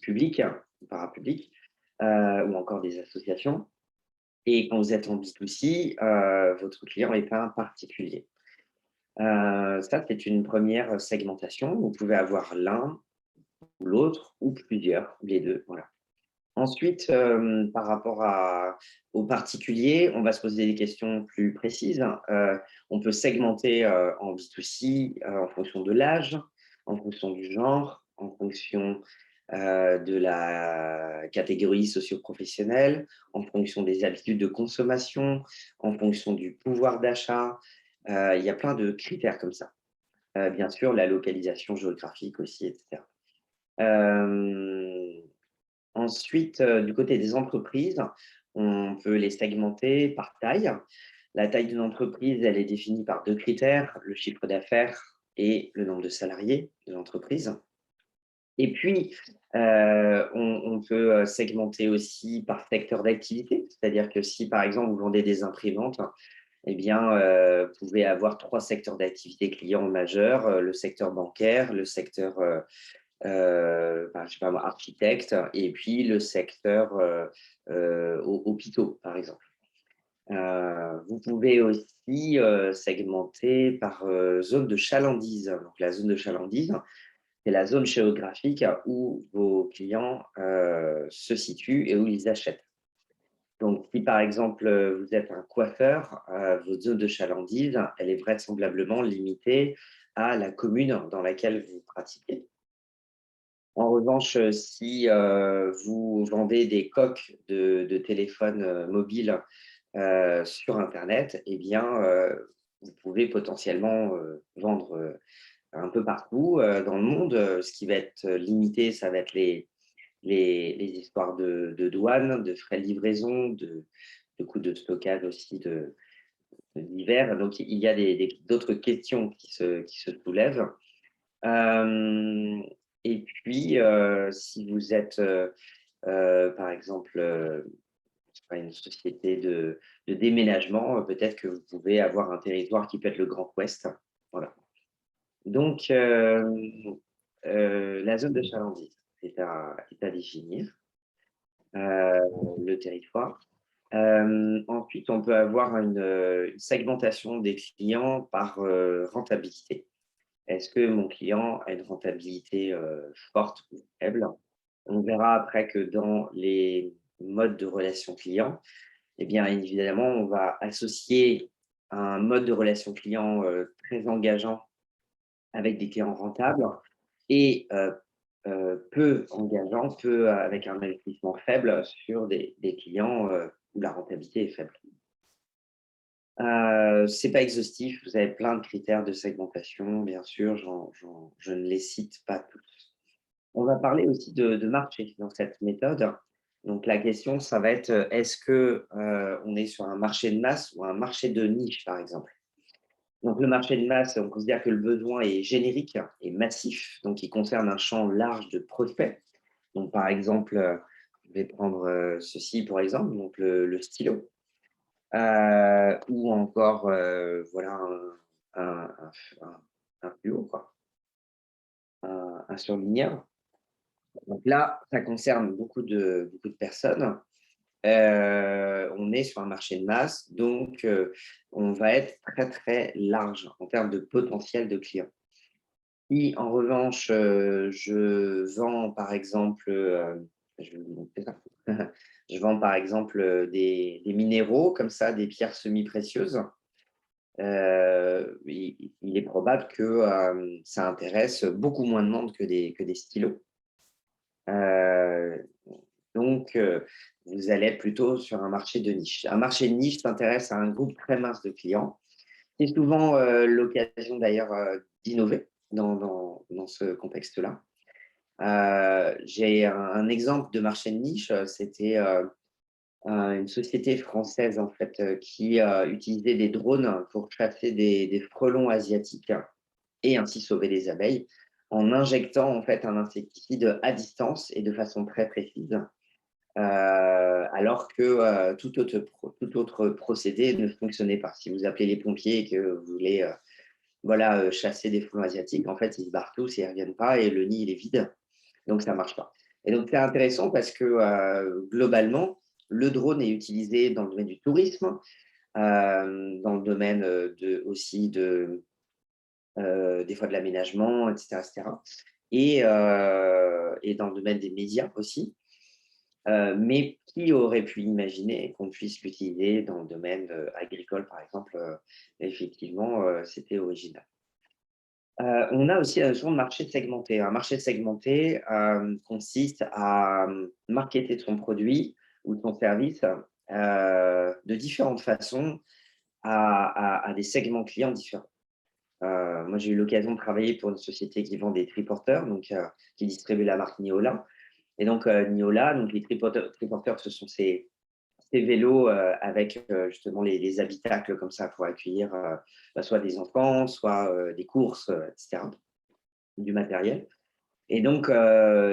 publics, parapublics, ou encore des associations. Et quand vous êtes en B2C, votre client est pas un particulier. Ça, c'est une première segmentation. Vous pouvez avoir l'un ou l'autre ou plusieurs, les 2, voilà. Ensuite, par rapport aux particuliers, on va se poser des questions plus précises. On peut segmenter en B2C en fonction de l'âge, en fonction du genre, en fonction de la catégorie socio-professionnelle, en fonction des habitudes de consommation, en fonction du pouvoir d'achat. Il y a plein de critères comme ça. Bien sûr, la localisation géographique aussi, etc. Ensuite, du côté des entreprises, on peut les segmenter par taille. La taille d'une entreprise, elle est définie par 2 critères, le chiffre d'affaires et le nombre de salariés de l'entreprise. Et puis, on peut segmenter aussi par secteur d'activité. C'est-à-dire que si, par exemple, vous vendez des imprimantes, eh bien, vous pouvez avoir 3 secteurs d'activité clients majeurs, le secteur bancaire, le secteur je sais pas moi, architecte, et puis le secteur hôpitaux, par exemple. Vous pouvez aussi segmenter par zone de chalandise. Donc, la zone de chalandise, c'est la zone géographique où vos clients se situent et où ils achètent. Donc, si par exemple vous êtes un coiffeur, votre zone de chalandise, elle est vraisemblablement limitée à la commune dans laquelle vous pratiquez. En revanche, si vous vendez des coques de téléphones mobiles sur internet, eh bien, vous pouvez potentiellement vendre un peu partout dans le monde. Ce qui va être limité, ça va être les histoires de douane, de frais de livraison, de coûts de stockage aussi divers. Donc, il y a d'autres questions qui se soulèvent. Hem Et puis, si vous êtes, par exemple, je sais pas, une société de déménagement, peut-être que vous pouvez avoir un territoire qui peut être le Grand Ouest. Voilà. Donc, la zone de chalandise est à définir, le territoire. Ensuite, on peut avoir une segmentation des clients par, rentabilité. Est-ce que mon client a une rentabilité forte ou faible? On verra après que dans les modes de relation client, eh bien, évidemment, on va associer un mode de relation client très engageant avec des clients rentables et peu engageant, avec un investissement faible sur des clients où la rentabilité est faible. C'est pas exhaustif, vous avez plein de critères de segmentation, bien sûr, je ne les cite pas tous. On va parler aussi de marché dans cette méthode. Donc la question, ça va être, est-ce que, on est sur un marché de masse ou un marché de niche, par exemple? Donc le marché de masse, on considère que le besoin est générique et massif, donc il concerne un champ large de prospects. Donc par exemple, je vais prendre, ceci pour exemple, donc le stylo. Ou encore, voilà un fluo quoi, un surligneur. Donc là, ça concerne beaucoup de personnes. On est sur un marché de masse, donc on va être très, très large en termes de potentiel de clients. Si en revanche, je vends par exemple, je vais vous montrer ça. Je vends par exemple, des minéraux comme ça, des pierres semi-précieuses. Il est probable que, ça intéresse beaucoup moins de monde que des stylos. Heu, donc vous allez être plutôt sur un marché de niche. Un marché de niche s'intéresse à un groupe très mince de clients. C'est souvent, l'occasion d'ailleurs, d'innover dans ce contexte-là. J'ai un exemple de marché de niche, c'était, une société française en fait, qui, utilisait des drones pour chasser des frelons asiatiques et ainsi sauver les abeilles, en injectant en fait un insecticide à distance et de façon très précise, alors que, tout autre procédé ne fonctionnait pas. Si vous appelez les pompiers et que vous voulez, chasser des frelons asiatiques, en fait, ils se barrent tous et ils reviennent pas et le nid, il est vide, donc ça marche pas. Et donc, c'est intéressant parce que globalement, le drone est utilisé dans le domaine du tourisme, dans le domaine aussi des fois de l'aménagement, etc., etc. Et dans le domaine des médias aussi. Mais qui aurait pu imaginer qu'on puisse l'utiliser dans le domaine agricole, par exemple. Effectivement, c'était original. On a aussi la notion de marché segmenté. Un marché segmenté consiste à marketer son produit ou son service de différentes façons à des segments clients différents. Moi, j'ai eu l'occasion de travailler pour une société qui vend des triporteurs, donc qui distribue la marque Niola. Et donc, Niola, donc les triporteurs, ce sont ces vélos avec justement les habitacles comme ça pour accueillir soit des enfants, soit des courses, etc., du matériel. Et donc,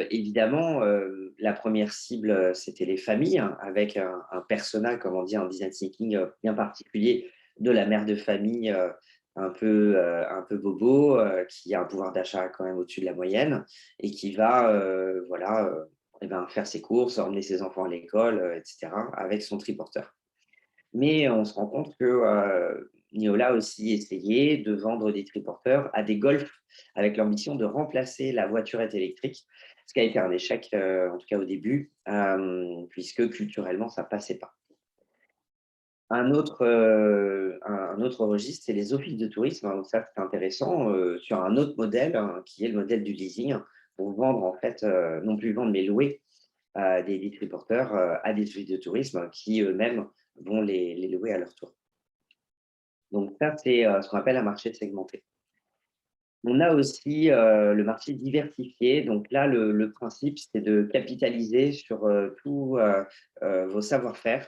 évidemment, la première cible, c'était les familles, hein, avec un persona, comme on dit en design thinking, bien particulier de la mère de famille, un peu bobo, qui a un pouvoir d'achat quand même au-dessus de la moyenne et qui va, voilà, eh ben, faire ses courses, emmener ses enfants à l'école, etc., avec son triporteur. Mais on se rend compte que Niola a aussi essayé de vendre des triporteurs à des Golf avec l'ambition de remplacer la voiturette électrique, ce qui a été un échec, en tout cas au début, puisque culturellement, ça ne passait pas. Un autre registre, c'est les offices de tourisme, hein. Donc ça, c'est intéressant, sur un autre modèle, hein, qui est le modèle du leasing, pour vendre en fait, non plus vendre, mais louer des triporteurs à des offices de tourisme qui eux-mêmes vont les louer à leur tour. Donc ça, c'est ce qu'on appelle un marché segmenté. On a aussi le marché diversifié. Donc là, le principe, c'est de capitaliser sur tous vos savoir-faire,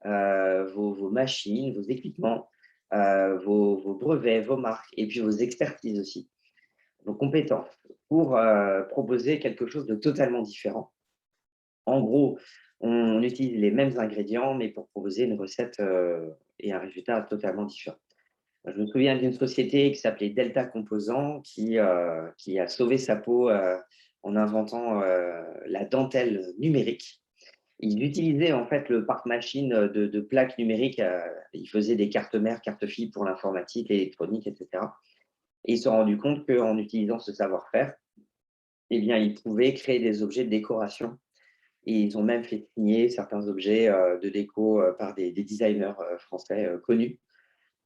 vos machines, vos équipements, vos brevets, vos marques et puis vos expertises aussi, vos compétences pour proposer quelque chose de totalement différent. En gros, on utilise les mêmes ingrédients, mais pour proposer une recette et un résultat totalement différent. Je me souviens d'une société qui s'appelait Delta Composants qui a sauvé sa peau en inventant la dentelle numérique. Ils utilisaient en fait le parc machine de plaques numériques. Ils faisaient des cartes mères, cartes filles pour l'informatique, l'électronique, etc. Et ils se sont rendus compte qu'en utilisant ce savoir-faire, eh bien, ils pouvaient créer des objets de décoration. Et ils ont même fait signer certains objets de déco par des designers français connus.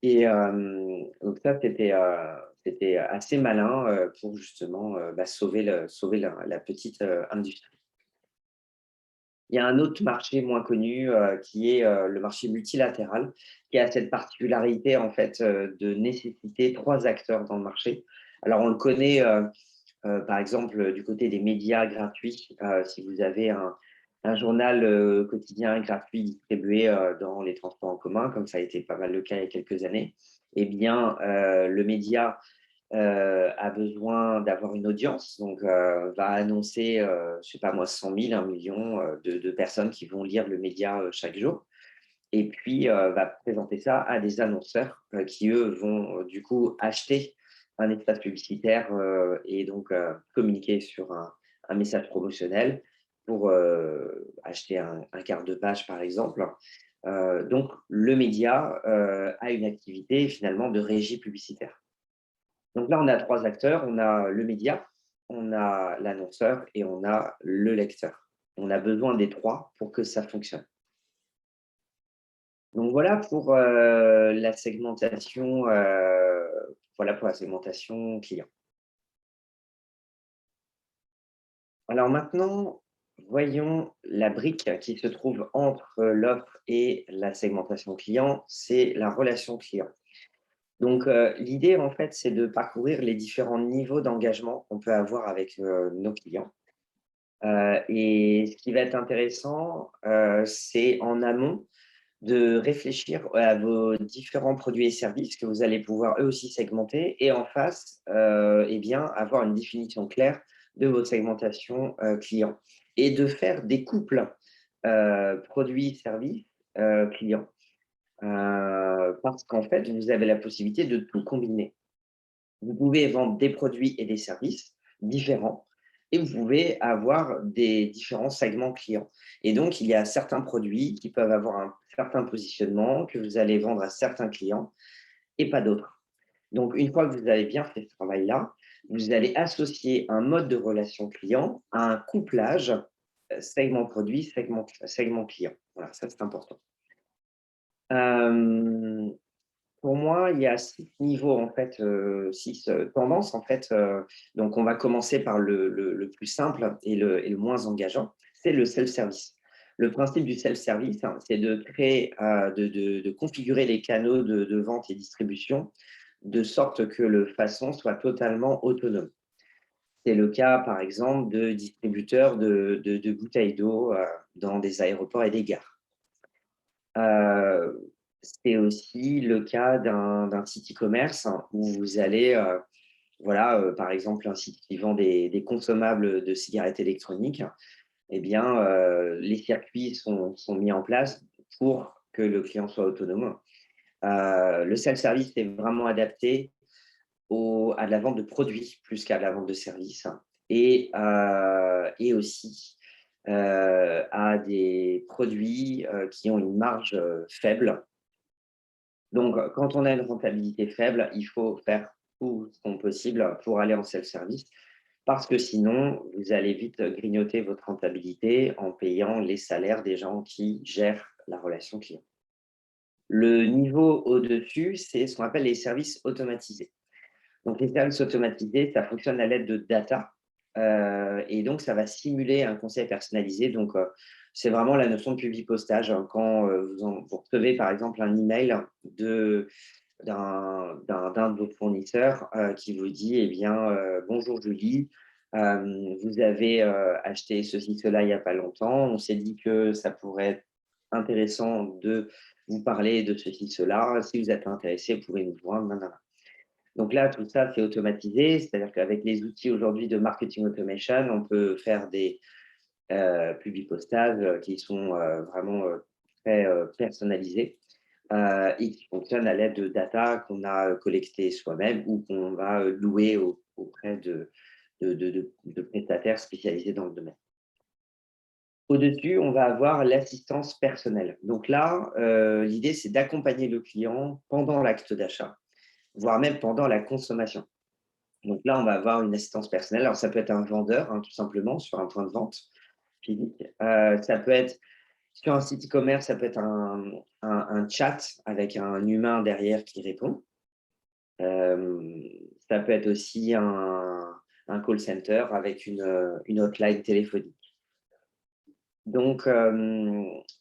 Et donc ça, c'était assez malin pour justement sauver la petite industrie. Il y a un autre marché moins connu qui est le marché multilatéral, qui a cette particularité en fait de nécessiter trois acteurs dans le marché. Alors on le connaît par exemple du côté des médias gratuits, si vous avez un journal quotidien gratuit distribué dans les transports en commun, comme ça a été pas mal le cas il y a quelques années, eh bien, le média a besoin d'avoir une audience, donc va annoncer, je sais pas moi, 100 000, 1 million de personnes qui vont lire le média chaque jour. Et puis, va présenter ça à des annonceurs qui, eux, vont du coup acheter un espace publicitaire et donc communiquer sur un message promotionnel pour acheter un quart de page, par exemple. Donc, le média a une activité finalement de régie publicitaire. Donc là, on a trois acteurs. On a le média, on a l'annonceur et on a le lecteur. On a besoin des trois pour que ça fonctionne. Donc voilà pour la segmentation client. Alors maintenant, voyons la brique qui se trouve entre l'offre et la segmentation client, c'est la relation client. Donc l'idée en fait, c'est de parcourir les différents niveaux d'engagement qu'on peut avoir avec nos clients. Et ce qui va être intéressant, c'est en amont de réfléchir à vos différents produits et services que vous allez pouvoir eux aussi segmenter et en face, eh bien, avoir une définition claire de votre segmentation client et de faire des couples produits-services clients. Parce qu'en fait, vous avez la possibilité de tout combiner. Vous pouvez vendre des produits et des services différents et vous pouvez avoir des différents segments clients. Et donc, il y a certains produits qui peuvent avoir un certain positionnement que vous allez vendre à certains clients et pas d'autres. Donc, une fois que vous avez bien fait ce travail-là, vous allez associer un mode de relation client à un couplage segment produit, segment client. Voilà, ça c'est important. Euh, pour moi, il y a 6 niveaux en fait, 6 tendances en fait. Donc, on va commencer par le plus simple et le moins engageant, c'est le self-service. Le principe du self-service, hein, c'est de créer, de configurer les canaux de vente et distribution de sorte que le façon soit totalement autonome. C'est le cas, par exemple, de distributeurs de bouteilles d'eau dans des aéroports et des gares. C'est aussi le cas d'un site e-commerce où vous allez, voilà, par exemple, un site qui vend des consommables de cigarettes électroniques, eh bien, les circuits sont mis en place pour que le client soit autonome. Le self-service est vraiment adapté à de la vente de produits plus qu'à de la vente de services et aussi à des produits qui ont une marge faible. Donc, quand on a une rentabilité faible, il faut faire tout ce qu'on possible pour aller en self-service parce que sinon, vous allez vite grignoter votre rentabilité en payant les salaires des gens qui gèrent la relation client. Le niveau au-dessus, c'est ce qu'on appelle les services automatisés. Donc, les services automatisés, ça fonctionne à l'aide de data et donc ça va simuler un conseil personnalisé. Donc, c'est vraiment la notion de publipostage, hein. Quand vous recevez par exemple un email d'un de vos fournisseurs qui vous dit eh bien, bonjour Julie, vous avez acheté ceci, cela il n'y a pas longtemps. On s'est dit que ça pourrait être intéressant de vous parler de ceci, cela. Si vous êtes intéressé, vous pouvez nous joindre. Nanana. Donc là, tout ça, c'est automatisé, c'est-à-dire qu'avec les outils aujourd'hui de marketing automation, on peut faire des publipostages qui sont vraiment très personnalisés et qui fonctionnent à l'aide de data qu'on a collectées soi-même ou qu'on va louer auprès de prestataires spécialisés dans le domaine. Au-dessus, on va avoir l'assistance personnelle. Donc là, l'idée, c'est d'accompagner le client pendant l'acte d'achat, voire même pendant la consommation. Donc là, on va avoir une assistance personnelle. Alors, ça peut être un vendeur, hein, tout simplement, sur un point de vente physique. Ça peut être sur un site e-commerce, ça peut être un chat avec un humain derrière qui répond. Ça peut être aussi un call center avec une hotline téléphonique. Donc là,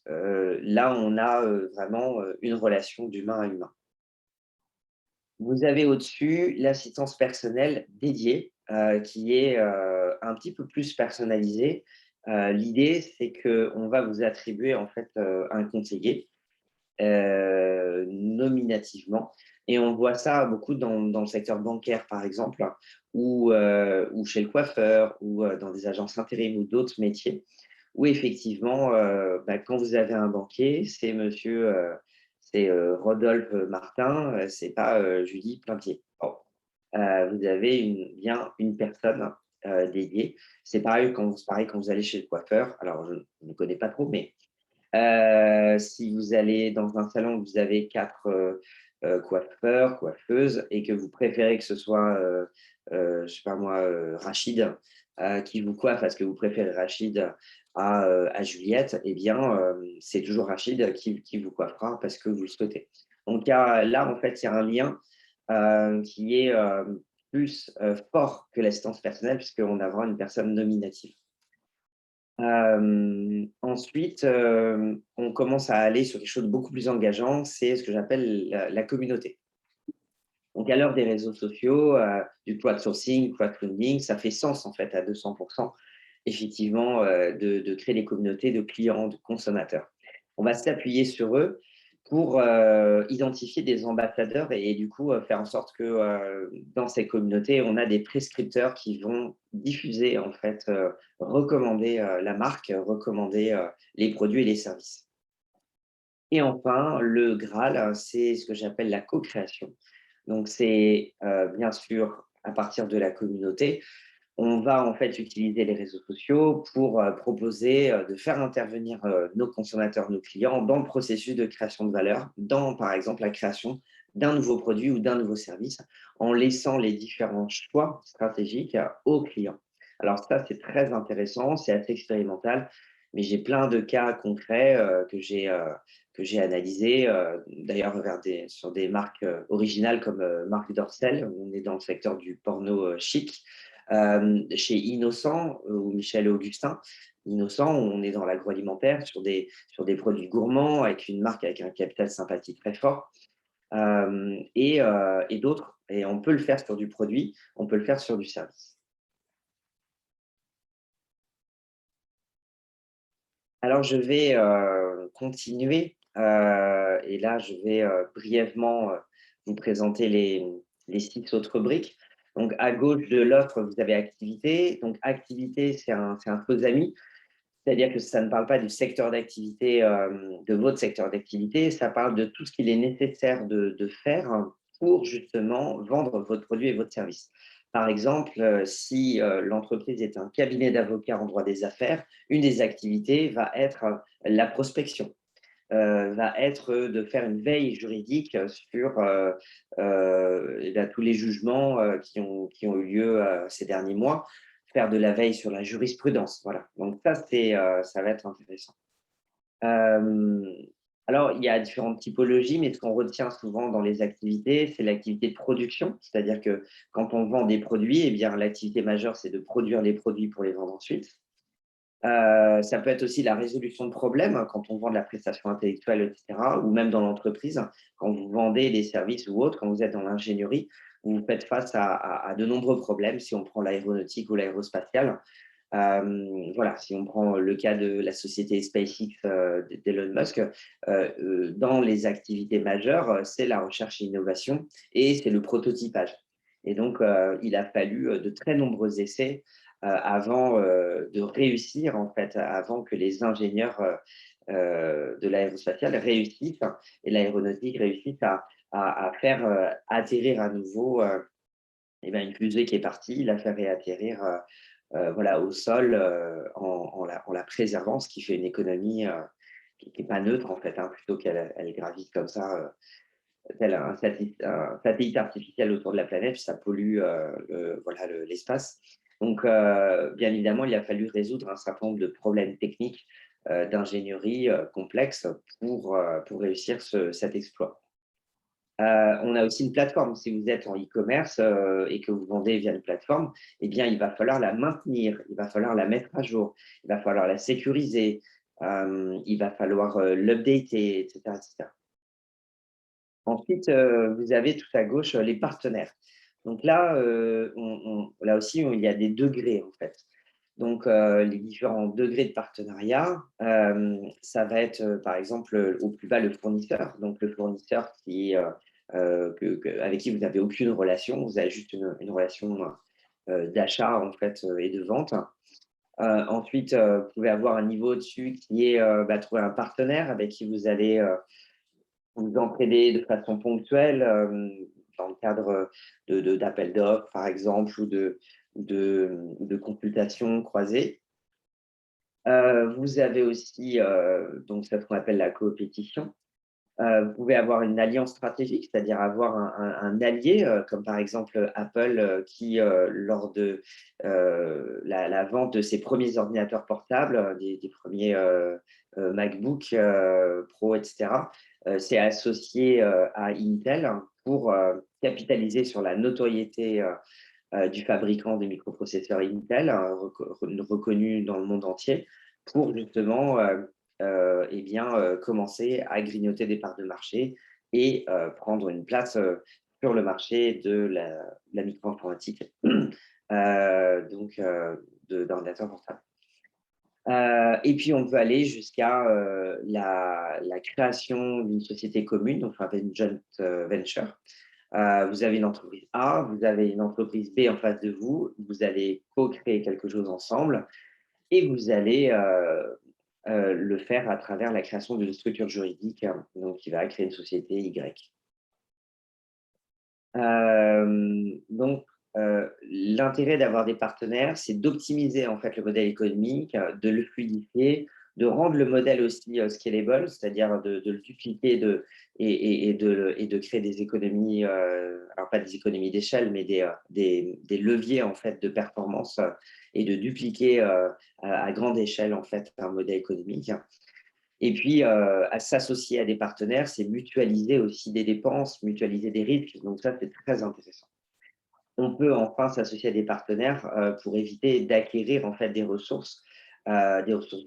on a vraiment une relation d'humain à humain. Vous avez au-dessus l'assistance personnelle dédiée qui est un petit peu plus personnalisée. L'idée, c'est qu'on va vous attribuer en fait un conseiller nominativement. Et on voit ça beaucoup dans le secteur bancaire, par exemple, ou chez le coiffeur, ou dans des agences intérim ou d'autres métiers, où effectivement, quand vous avez un banquier, c'est monsieur, Rodolphe Martin, c'est pas Julie Plainpied. Bon. Vous avez bien une personne dédiée. C'est pareil quand vous allez chez le coiffeur. Alors, je ne connais pas trop, mais si vous allez dans un salon où vous avez 4 coiffeurs, coiffeuses et que vous préférez que ce soit, je sais pas moi, Rachid qui vous coiffe parce que vous préférez Rachid à Juliette, eh bien, c'est toujours Rachid qui vous coiffera parce que vous le souhaitez. Donc là, en fait, il y a un lien qui est plus fort que l'assistance personnelle puisqu'on a vraiment une personne nominative. Ensuite, on commence à aller sur quelque chose de beaucoup plus engageant, c'est ce que j'appelle la communauté. Donc à l'heure des réseaux sociaux, du crowdsourcing, crowdfunding, ça fait sens en fait à 200 effectivement de créer des communautés de clients, de consommateurs. On va s'appuyer sur eux pour identifier des ambassadeurs et du coup faire en sorte que dans ces communautés, on a des prescripteurs qui vont diffuser en fait, recommander la marque, recommander les produits et les services. Et enfin, le Graal, c'est ce que j'appelle la co-création. Donc c'est bien sûr à partir de la communauté, On va en fait utiliser les réseaux sociaux pour proposer de faire intervenir nos consommateurs, nos clients dans le processus de création de valeur, dans par exemple la création d'un nouveau produit ou d'un nouveau service, en laissant les différents choix stratégiques aux clients. Alors ça, c'est très intéressant, c'est assez expérimental, mais j'ai plein de cas concrets que j'ai analysés, d'ailleurs sur des marques originales comme Marc Dorcel, où on est dans le secteur du porno chic, chez Innocent ou Michel et Augustin. Innocent, on est dans l'agroalimentaire sur des produits gourmands avec une marque avec un capital sympathie très fort et d'autres. Et on peut le faire sur du produit, on peut le faire sur du service. Alors, je vais continuer et là, je vais brièvement vous présenter les 6 autres briques. Donc, à gauche de l'offre, vous avez activité. Donc, activité, c'est un faux ami. C'est-à-dire que ça ne parle pas du secteur d'activité, de votre secteur d'activité, ça parle de tout ce qu'il est nécessaire de faire pour justement vendre votre produit et votre service. Par exemple, si l'entreprise est un cabinet d'avocats en droit des affaires, une des activités va être la prospection, va être de faire une veille juridique sur eh bien, tous les jugements qui ont eu lieu ces derniers mois, faire de la veille sur la jurisprudence. Voilà. Donc ça, ça va être intéressant. Euh, alors, il y a différentes typologies, mais ce qu'on retient souvent dans les activités, c'est l'activité de production. C'est-à-dire que quand on vend des produits, eh bien, l'activité majeure, c'est de produire les produits pour les vendre ensuite. Ça peut être aussi la résolution de problèmes, hein, quand on vend de la prestation intellectuelle, et cetera, ou même dans l'entreprise, quand vous vendez des services ou autres, quand vous êtes dans l'ingénierie, vous faites face à de nombreux problèmes, si on prend l'aéronautique ou l'aérospatiale. Voilà, si on prend le cas de la société SpaceX d'Elon Musk, dans les activités majeures, c'est la recherche et l'innovation et c'est le prototypage. Et donc, il a fallu de très nombreux essais avant de réussir, en fait, avant que les ingénieurs de l'aérospatiale réussissent et l'aéronautique réussissent à faire atterrir à nouveau eh ben, une fusée qui est partie, la faire réatterrir voilà, au sol en la préservant, ce qui fait une économie qui n'est pas neutre, en fait, hein, plutôt qu'elle elle gravite comme ça, tel un satellite artificiel autour de la planète, ça pollue voilà, l'espace. Donc, bien évidemment, il a fallu résoudre un certain nombre de problèmes techniques d'ingénierie complexes pour réussir cet exploit. On a aussi une plateforme. Si vous êtes en e-commerce et que vous vendez via une plateforme, eh bien, il va falloir la maintenir, il va falloir la mettre à jour, il va falloir la sécuriser, il va falloir l'updater, etc., etc. Ensuite, vous avez tout à gauche les partenaires. Donc là, là aussi, il y a des degrés en fait. Donc, les différents degrés de partenariat, ça va être par exemple au plus bas le fournisseur. Donc, le fournisseur avec qui vous n'avez aucune relation, vous avez juste une relation d'achat en fait et de vente. Ensuite, vous pouvez avoir un niveau au-dessus qui est trouver un partenaire avec qui vous allez vous entraider de façon ponctuelle dans le cadre d'appels d'offres, par exemple, ou de consultations croisées. Vous avez aussi donc ce qu'on appelle la coopétition. Vous pouvez avoir une alliance stratégique, c'est-à-dire avoir un allié, comme par exemple Apple, qui, lors de la vente de ses premiers ordinateurs portables, des premiers MacBook Pro, etc., s'est associé à Intel pour capitaliser sur la notoriété du fabricant des microprocesseurs Intel, reconnu dans le monde entier, pour justement eh bien, commencer à grignoter des parts de marché et prendre une place sur le marché de la micro-informatique, donc d'ordinateurs portables. Et puis, on peut aller jusqu'à la création d'une société commune, donc on appelle une joint venture. Vous avez une entreprise A, vous avez une entreprise B en face de vous, vous allez co-créer quelque chose ensemble et vous allez le faire à travers la création d'une structure juridique, donc qui va créer une société Y. Donc, l'intérêt d'avoir des partenaires, c'est d'optimiser en fait le modèle économique, de le fluidifier, de rendre le modèle aussi scalable, c'est-à-dire de le dupliquer et de créer des économies, alors pas des économies d'échelle, mais des leviers en fait de performance et de dupliquer à grande échelle en fait un modèle économique. Et puis, à s'associer à des partenaires, c'est mutualiser aussi des dépenses, mutualiser des risques. Donc ça, c'est très intéressant. On peut enfin s'associer à des partenaires pour éviter d'acquérir en fait des ressources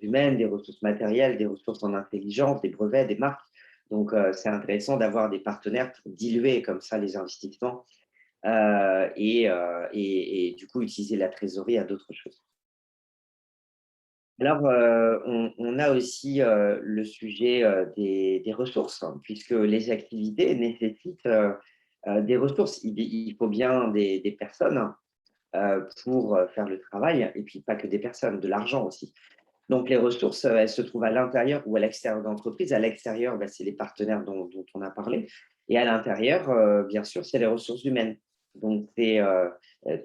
humaines, des ressources matérielles, des ressources en intelligence, des brevets, des marques. Donc, c'est intéressant d'avoir des partenaires pour diluer comme ça les investissements et du coup utiliser la trésorerie à d'autres choses. Alors, on a aussi le sujet des ressources, hein, puisque les activités nécessitent des ressources. Il faut bien des personnes pour faire le travail, et puis pas que des personnes, de l'argent aussi. Donc, les ressources, elles se trouvent à l'intérieur ou à l'extérieur de l'entreprise. À l'extérieur, bah, c'est les partenaires dont on a parlé. Et à l'intérieur, bien sûr, c'est les ressources humaines. Donc, c'est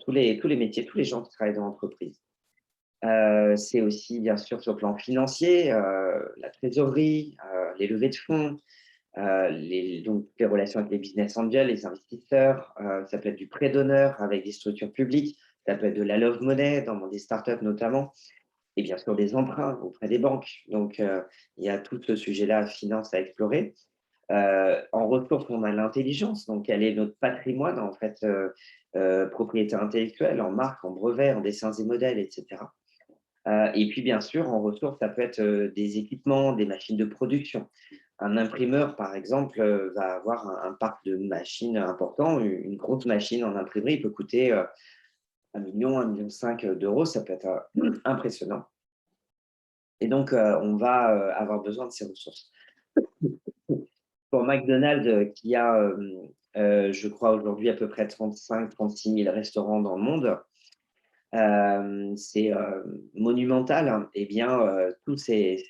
tous les métiers, tous les gens qui travaillent dans l'entreprise. C'est aussi, bien sûr, sur le plan financier, la trésorerie, les levées de fonds, donc les relations avec les business angels, les investisseurs. Ça peut être du prêt d'honneur avec des structures publiques. Ça peut être de la love money dans des startups notamment. Et bien sûr, des emprunts auprès des banques. Donc, il y a tout ce sujet-là, finance, à explorer. En ressources, on a l'intelligence. Donc, elle est notre patrimoine, en fait, propriété intellectuelle, en marque, en brevet, en dessins et modèles, etc. Et puis, bien sûr, en ressources, ça peut être des équipements, des machines de production. Un imprimeur, par exemple, va avoir un parc de machines important. Une grosse machine en imprimerie peut coûter 1 million, 1,5 million d'euros. Ça peut être impressionnant. Et donc, on va avoir besoin de ces ressources. Pour McDonald's, qui a, je crois, aujourd'hui à peu près 35-36 000 restaurants dans le monde, c'est monumental, hein. Eh bien, tous ces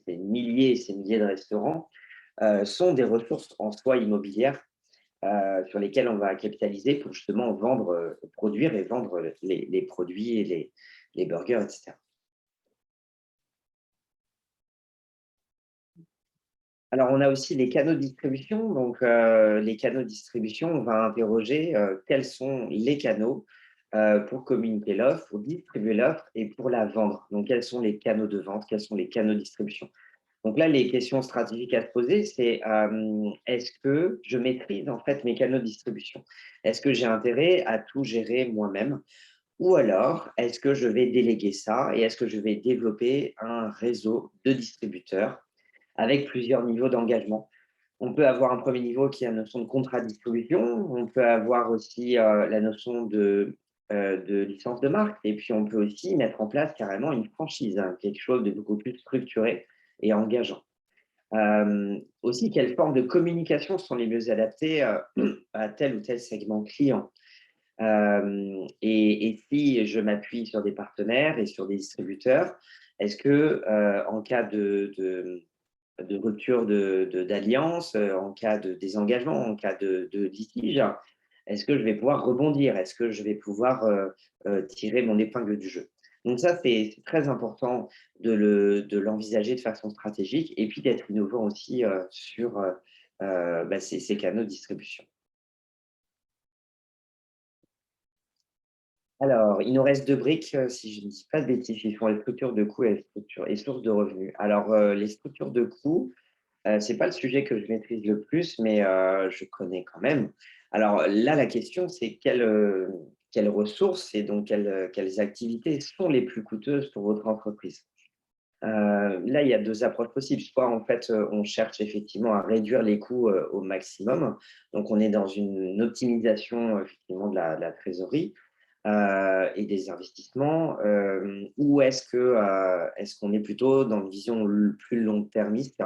milliers et ces milliers de restaurants sont des ressources en soi immobilières sur lesquelles on va capitaliser pour justement vendre, produire et vendre les produits et les burgers, etc. Alors, on a aussi les canaux de distribution. Donc, les canaux de distribution, on va interroger quels sont les canaux pour communiquer l'offre, pour distribuer l'offre et pour la vendre. Donc, quels sont les canaux de vente, quels sont les canaux de distribution. Donc là, les questions stratégiques à se poser, c'est est-ce que je maîtrise en fait mes canaux de distribution? Est-ce que j'ai intérêt à tout gérer moi-même? Ou alors, est-ce que je vais déléguer ça et est-ce que je vais développer un réseau de distributeurs avec plusieurs niveaux d'engagement? On peut avoir un premier niveau qui est la notion de contrat de distribution. On peut avoir aussi la notion de licence de marque. Et puis, on peut aussi mettre en place carrément une franchise, hein, quelque chose de beaucoup plus structuré et engageant. Aussi, quelles formes de communication sont les mieux adaptées à tel ou tel segment client? Et si je m'appuie sur des partenaires et sur des distributeurs, est-ce que en cas de rupture d'alliance, en cas de désengagement, en cas de litige, est-ce que je vais pouvoir rebondir? Est-ce que je vais pouvoir tirer mon épingle du jeu? Donc ça, c'est très important de l'envisager de façon stratégique et puis d'être innovant aussi sur bah, ces canaux de distribution. Alors, il nous reste 2 briques, si je ne dis pas de bêtises, qui sont les structures de coûts et sources de revenus. Alors, les structures de coûts, c'est pas le sujet que je maîtrise le plus, mais je connais quand même. Alors là, la question, c'est quelles ressources et donc quelles activités sont les plus coûteuses pour votre entreprise? Là, il y a 2 approches possibles. Soit en fait, on cherche effectivement à réduire les coûts, au maximum. Donc on est dans une optimisation, effectivement de la trésorerie, et des investissements, ou est-ce qu'on est plutôt dans une vision plus long-termiste,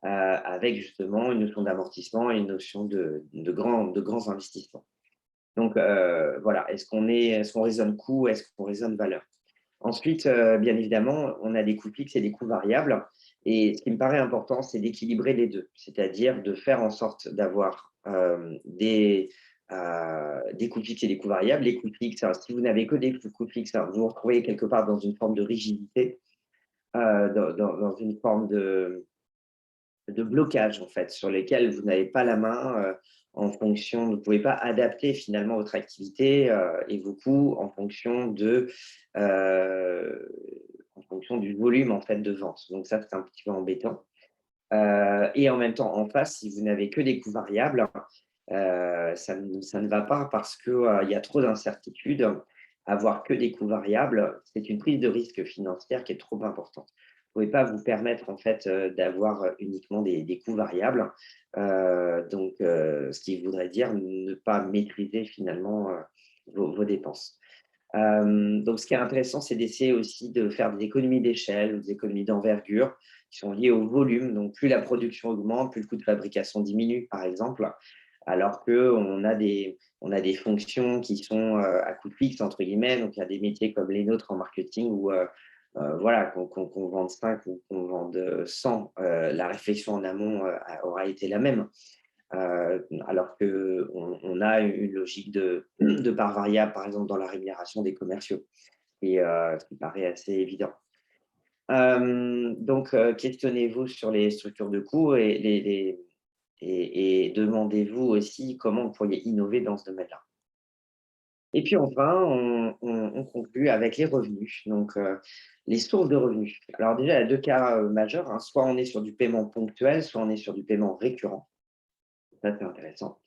avec justement une notion d'amortissement et une notion de grands investissements. Donc, voilà, est-ce qu'on raisonne coût, est-ce qu'on raisonne valeur? Ensuite, bien évidemment, on a des coûts fixes et des coûts variables. Et ce qui me paraît important, c'est d'équilibrer les deux, c'est-à-dire de faire en sorte d'avoir des coûts fixes et des coûts variables. Les coûts fixes, alors, si vous n'avez que des coûts fixes, alors, vous vous retrouvez quelque part dans une forme de rigidité, dans une forme de blocage, en fait, sur lesquels vous n'avez pas la main en fonction, vous ne pouvez pas adapter finalement votre activité et vos coûts euh, en fonction du volume en fait, de vente. Donc ça, c'est un petit peu embêtant. Et en même temps, en face, si vous n'avez que des coûts variables, ça ne va pas parce qu'il y a trop d'incertitudes. Avoir que des coûts variables, c'est une prise de risque financière qui est trop importante. Vous ne pouvez pas vous permettre en fait, d'avoir uniquement des coûts variables. Ce qui voudrait dire ne pas maîtriser finalement vos dépenses. Donc, ce qui est intéressant, c'est d'essayer aussi de faire des économies d'échelle ou des économies d'envergure qui sont liées au volume. Donc, plus la production augmente, plus le coût de fabrication diminue, par exemple, alors on a des fonctions qui sont à coût fixe, entre guillemets. Donc, il y a des métiers comme les nôtres en marketing où, voilà, qu'on vende 5 ou qu'on vende 100, la réflexion en amont aura été la même. Alors qu'on a une logique de part variable, par exemple, dans la rémunération des commerciaux, et ce qui paraît assez évident. Questionnez-vous sur les structures de coûts et demandez-vous aussi comment vous pourriez innover dans ce domaine-là. Et puis enfin, on conclut avec les revenus, donc les sources de revenus. Alors déjà, il y a deux cas majeurs, hein. Soit on est sur du paiement ponctuel, soit on est sur du paiement récurrent. Ça, c'est intéressant.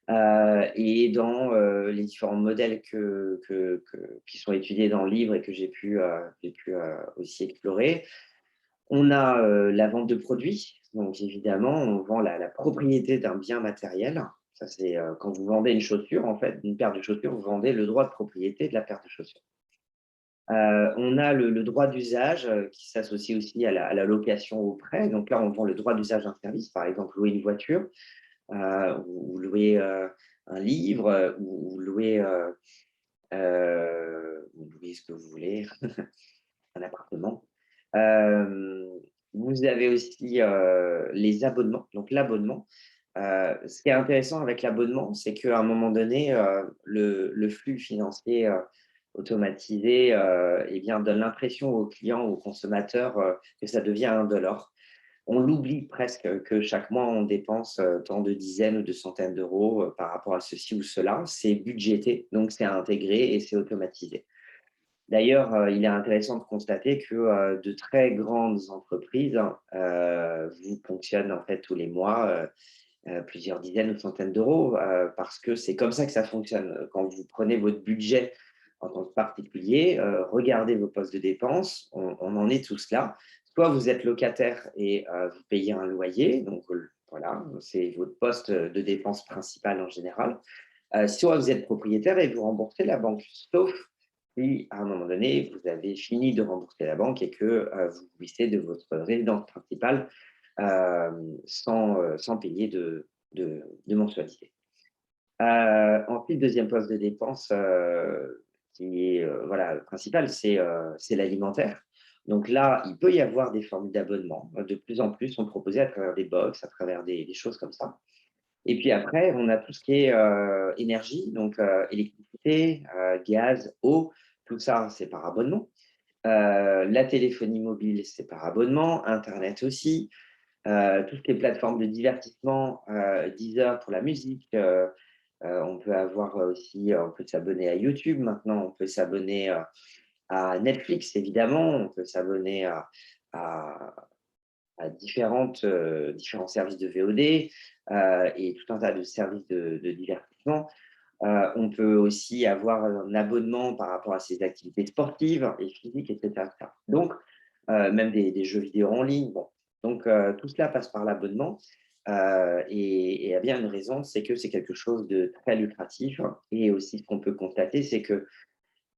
Et dans les différents modèles qui sont étudiés dans le livre et que j'ai pu aussi explorer, on a la vente de produits. Donc évidemment, on vend la propriété d'un bien matériel. Ça, c'est quand vous vendez une chaussure, en fait, une paire de chaussures, vous vendez le droit de propriété de la paire de chaussures. On a le droit d'usage qui s'associe aussi à la location au prêt. Donc là, on vend le droit d'usage d'un service, par exemple louer une voiture, ou louer un livre, ou louer ce que vous voulez, un appartement. Vous avez aussi les abonnements. Donc l'abonnement, ce qui est intéressant avec l'abonnement, c'est qu'à un moment donné, le flux financier automatisé eh bien, donne l'impression aux clients, aux consommateurs que ça devient indolore. On l'oublie presque que chaque mois, on dépense tant de dizaines ou de centaines d'euros par rapport à ceci ou cela. C'est budgété, donc c'est intégré et c'est automatisé. D'ailleurs, il est intéressant de constater que de très grandes entreprises vous ponctionnent en fait tous les mois plusieurs dizaines ou centaines d'euros parce que c'est comme ça que ça fonctionne. Quand vous prenez votre budget en tant que particulier, regardez vos postes de dépenses, on en est tous là. Soit vous êtes locataire et vous payez un loyer, donc voilà, c'est votre poste de dépense principal en général. Soit vous êtes propriétaire et vous remboursez la banque, sauf si à un moment donné, vous avez fini de rembourser la banque et que vous jouissez de votre résidence principale sans payer de mensualité. Ensuite, deuxième poste de dépense qui est voilà, principal, c'est l'alimentaire. Donc là, il peut y avoir des formes d'abonnement. De plus en plus sont proposées à travers des box, à travers des choses comme ça. Et puis après, on a tout ce qui est énergie, donc électricité, gaz, eau, tout ça, c'est par abonnement. La téléphonie mobile, c'est par abonnement, Internet aussi. Toutes les plateformes de divertissement, Deezer pour la musique. On peut avoir aussi, on peut s'abonner à YouTube maintenant, on peut s'abonner à Netflix évidemment, on peut s'abonner à, différents services de VOD et tout un tas de services de divertissement. On peut aussi avoir un abonnement par rapport à ses activités sportives et physiques, etc. etc. Donc, même des jeux vidéo en ligne. Bon. Donc, tout cela passe par l'abonnement. Et il y a bien une raison, c'est que c'est quelque chose de très lucratif. Et aussi, ce qu'on peut constater, c'est que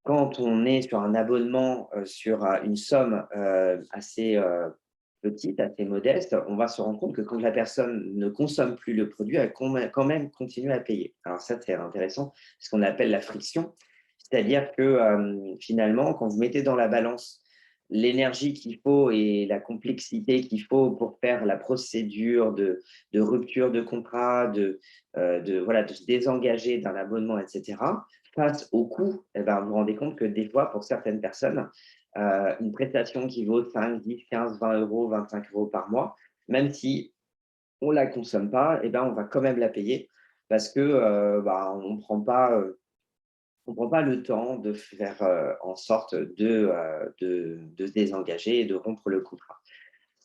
quand on est sur un abonnement sur une somme assez petite, assez modeste, on va se rendre compte que quand la personne ne consomme plus le produit, elle quand même continue à payer. Alors ça, c'est intéressant, ce qu'on appelle la friction. C'est-à-dire que finalement, quand vous mettez dans la balance l'énergie qu'il faut et la complexité qu'il faut pour faire la procédure de rupture de contrat, voilà, de se désengager d'un abonnement, et cetera, face au coût, eh ben, vous vous rendez compte que des fois, pour certaines personnes, une prestation qui vaut 5, 10, 15, 20 €, 25 € par mois, même si on ne la consomme pas, eh ben, on va quand même la payer parce que, bah, on prend pas le temps de faire, en sorte de se désengager et de rompre le contrat.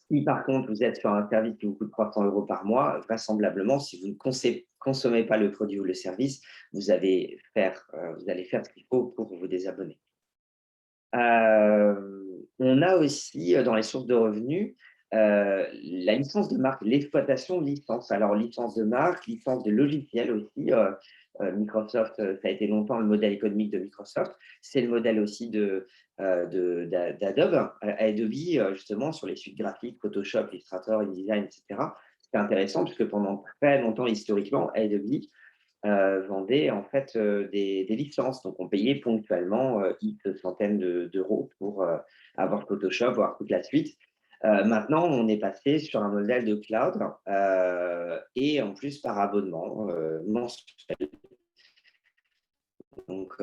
Si par contre vous êtes sur un service qui vous coûte 300 € par mois, vraisemblablement, si vous ne consommez pas le produit ou le service, vous allez faire ce qu'il faut pour vous désabonner. On a aussi, dans les sources de revenus, la licence de marque, l'exploitation de licence. Alors licence de marque, licence de logiciel aussi, Microsoft, ça a été longtemps le modèle économique de Microsoft. C'est le modèle aussi d'Adobe. Adobe, justement sur les suites graphiques, Photoshop, Illustrator, InDesign et cetera. C'était intéressant puisque pendant très longtemps, historiquement, Adobe vendaient en fait des licences. Donc, on payait ponctuellement X centaines d'euros pour avoir Photoshop, avoir toute la suite. Maintenant, on est passé sur un modèle de cloud et en plus par abonnement mensuel, donc,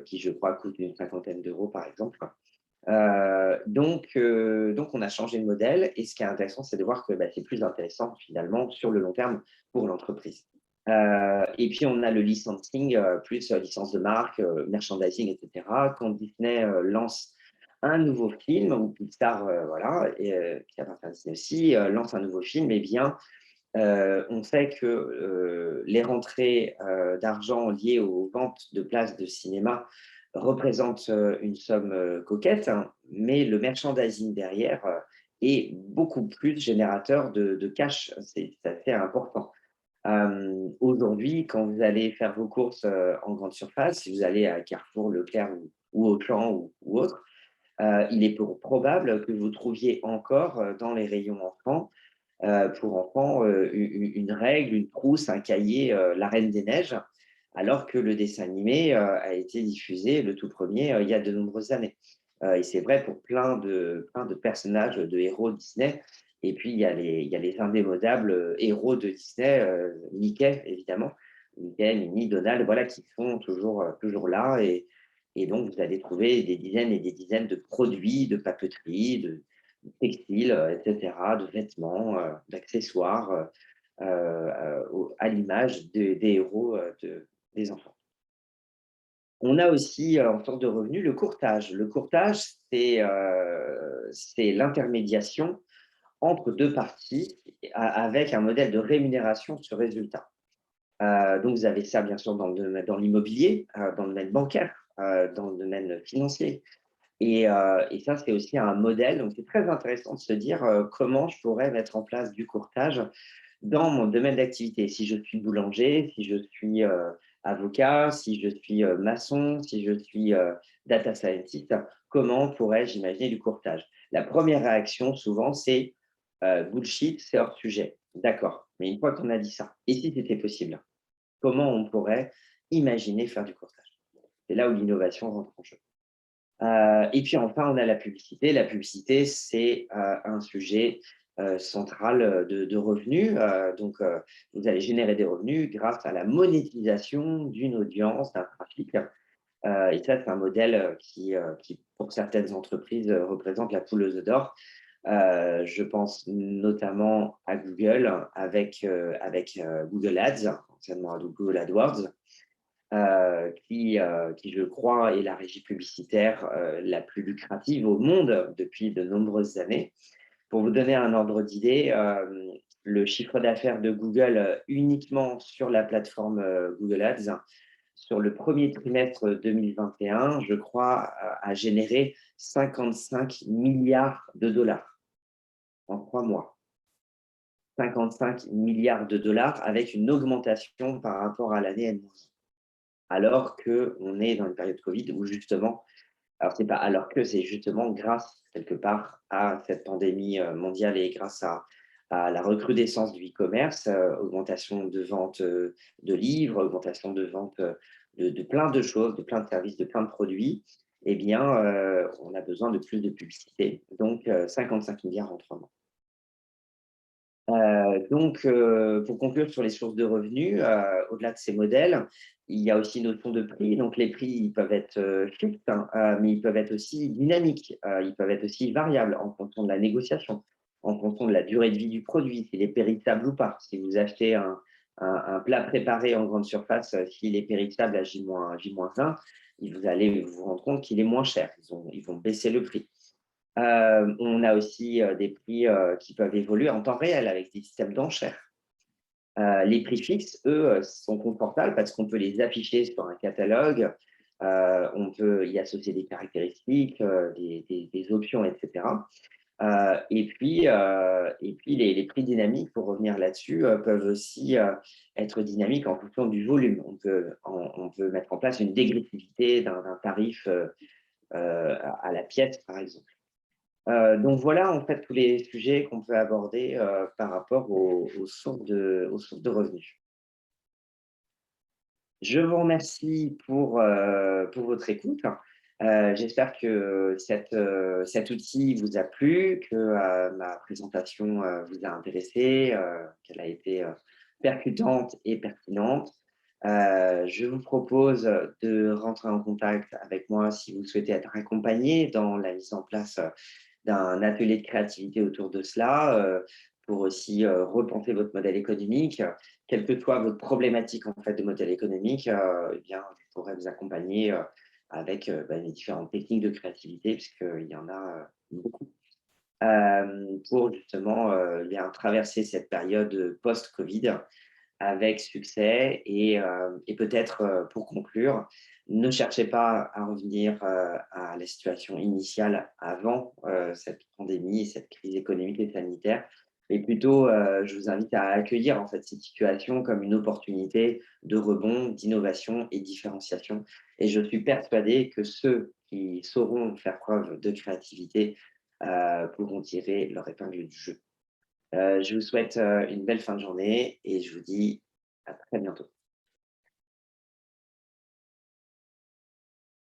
qui, je crois, coûte une cinquantaine d'euros par exemple. Donc, on a changé de modèle et ce qui est intéressant, c'est de voir que bah, c'est plus intéressant finalement sur le long terme pour l'entreprise. Et puis, on a le licensing, plus licence de marque, merchandising, et cetera. Quand Disney lance un nouveau film, ou Pixar, voilà, et, qui appartient à Disney aussi, lance un nouveau film, eh bien, on sait que les rentrées d'argent liées aux ventes de places de cinéma représentent une somme coquette, hein, mais le merchandising derrière est beaucoup plus générateur de cash. C'est assez important. Aujourd'hui, quand vous allez faire vos courses en grande surface, si vous allez à Carrefour, Leclerc ou Auchan ou autre, il est probable que vous trouviez encore dans les rayons enfants pour enfants, une règle, une trousse, un cahier, La Reine des Neiges, alors que le dessin animé, a été diffusé, le tout premier, il y a de nombreuses années. Et c'est vrai pour plein de personnages, de héros Disney. Et puis il y a les indémodables, héros de Disney, Mickey évidemment. Mickey, Minnie, Donald, voilà, qui sont toujours là et donc vous allez trouver des dizaines et des dizaines de produits de papeterie, de textiles, et cetera, de vêtements, d'accessoires, à l'image des héros, des enfants. On a aussi, en sorte de revenu, le courtage. Le courtage, c'est l'intermédiation entre 2 parties avec un modèle de rémunération sur résultat. Donc vous avez ça bien sûr dans l'immobilier, dans le domaine bancaire, dans le domaine financier. Et ça, c'est aussi un modèle. Donc, c'est très intéressant de se dire comment je pourrais mettre en place du courtage dans mon domaine d'activité. Si je suis boulanger, si je suis avocat, si je suis maçon, si je suis data scientist, comment pourrais-je imaginer du courtage? La première réaction, souvent, c'est bullshit, c'est hors sujet. D'accord. Mais une fois qu'on a dit ça, et si c'était possible, comment on pourrait imaginer faire du courtage? C'est là où l'innovation rentre en jeu. Et puis enfin, on a la publicité. La publicité, c'est un sujet central de revenus. Donc, vous allez générer des revenus grâce à la monétisation d'une audience, d'un trafic. Et ça, c'est un modèle qui, pour certaines entreprises, représente la poule aux œufs d'or. Je pense notamment à Google avec Google Ads, anciennement à Google AdWords, qui, je crois, est la régie publicitaire la plus lucrative au monde depuis de nombreuses années. Pour vous donner un ordre d'idée, le chiffre d'affaires de Google uniquement sur la plateforme Google Ads, sur le premier trimestre 2021, je crois, a généré 55 milliards de dollars en 3 mois. 55 milliards de dollars avec une augmentation par rapport à l'année N-1. Alors qu'on est dans une période Covid où justement, alors c'est pas alors que, c'est justement grâce quelque part à cette pandémie mondiale et grâce à la recrudescence du e-commerce, augmentation de vente de livres, augmentation de vente de plein de choses, de plein de services, de plein de produits. eh bien, on a besoin de plus de publicité. Donc, 55 milliards en 3 mois. Pour conclure sur les sources de revenus, au-delà de ces modèles, il y a aussi une notion de prix. Donc les prix, ils peuvent être, fixes, hein, mais ils peuvent être aussi dynamiques, ils peuvent être aussi variables en fonction de la négociation, en fonction de la durée de vie du produit, s'il est périssable ou pas. Si vous achetez un plat préparé en grande surface, s'il est périssable à J-1, vous allez vous rendre compte qu'il est moins cher. Ils vont baisser le prix. On a aussi, des prix, qui peuvent évoluer en temps réel avec des systèmes d'enchères. Les prix fixes, eux, sont confortables parce qu'on peut les afficher sur un catalogue, on peut y associer des caractéristiques, des options et cetera. Et puis les prix dynamiques, pour revenir là-dessus, peuvent aussi, être dynamiques en fonction du volume. On peut mettre en place une dégressivité d'un tarif, à la pièce, par exemple. Donc voilà, en fait, tous les sujets qu'on peut aborder, par rapport aux sources de revenus. Je vous remercie pour votre écoute. J'espère que cet outil vous a plu, que, ma présentation, vous a intéressé, qu'elle a été, percutante et pertinente. Je vous propose de rentrer en contact avec moi si vous souhaitez être accompagné dans la mise en place, d'un atelier de créativité autour de cela, pour aussi, repenser votre modèle économique. Quelle que soit votre problématique en fait de modèle économique, eh bien, je pourrais vous accompagner, avec, les différentes techniques de créativité puisqu'il y en a, beaucoup. Pour justement, bien traverser cette période, post-covid avec succès et peut-être, pour conclure, ne cherchez pas à revenir, à la situation initiale avant, cette pandémie et cette crise économique et sanitaire, mais plutôt, je vous invite à accueillir en fait cette situation comme une opportunité de rebond, d'innovation et de différenciation, et je suis persuadé que ceux qui sauront faire preuve de créativité, pourront tirer leur épingle du jeu. Je vous souhaite, une belle fin de journée et je vous dis à très bientôt.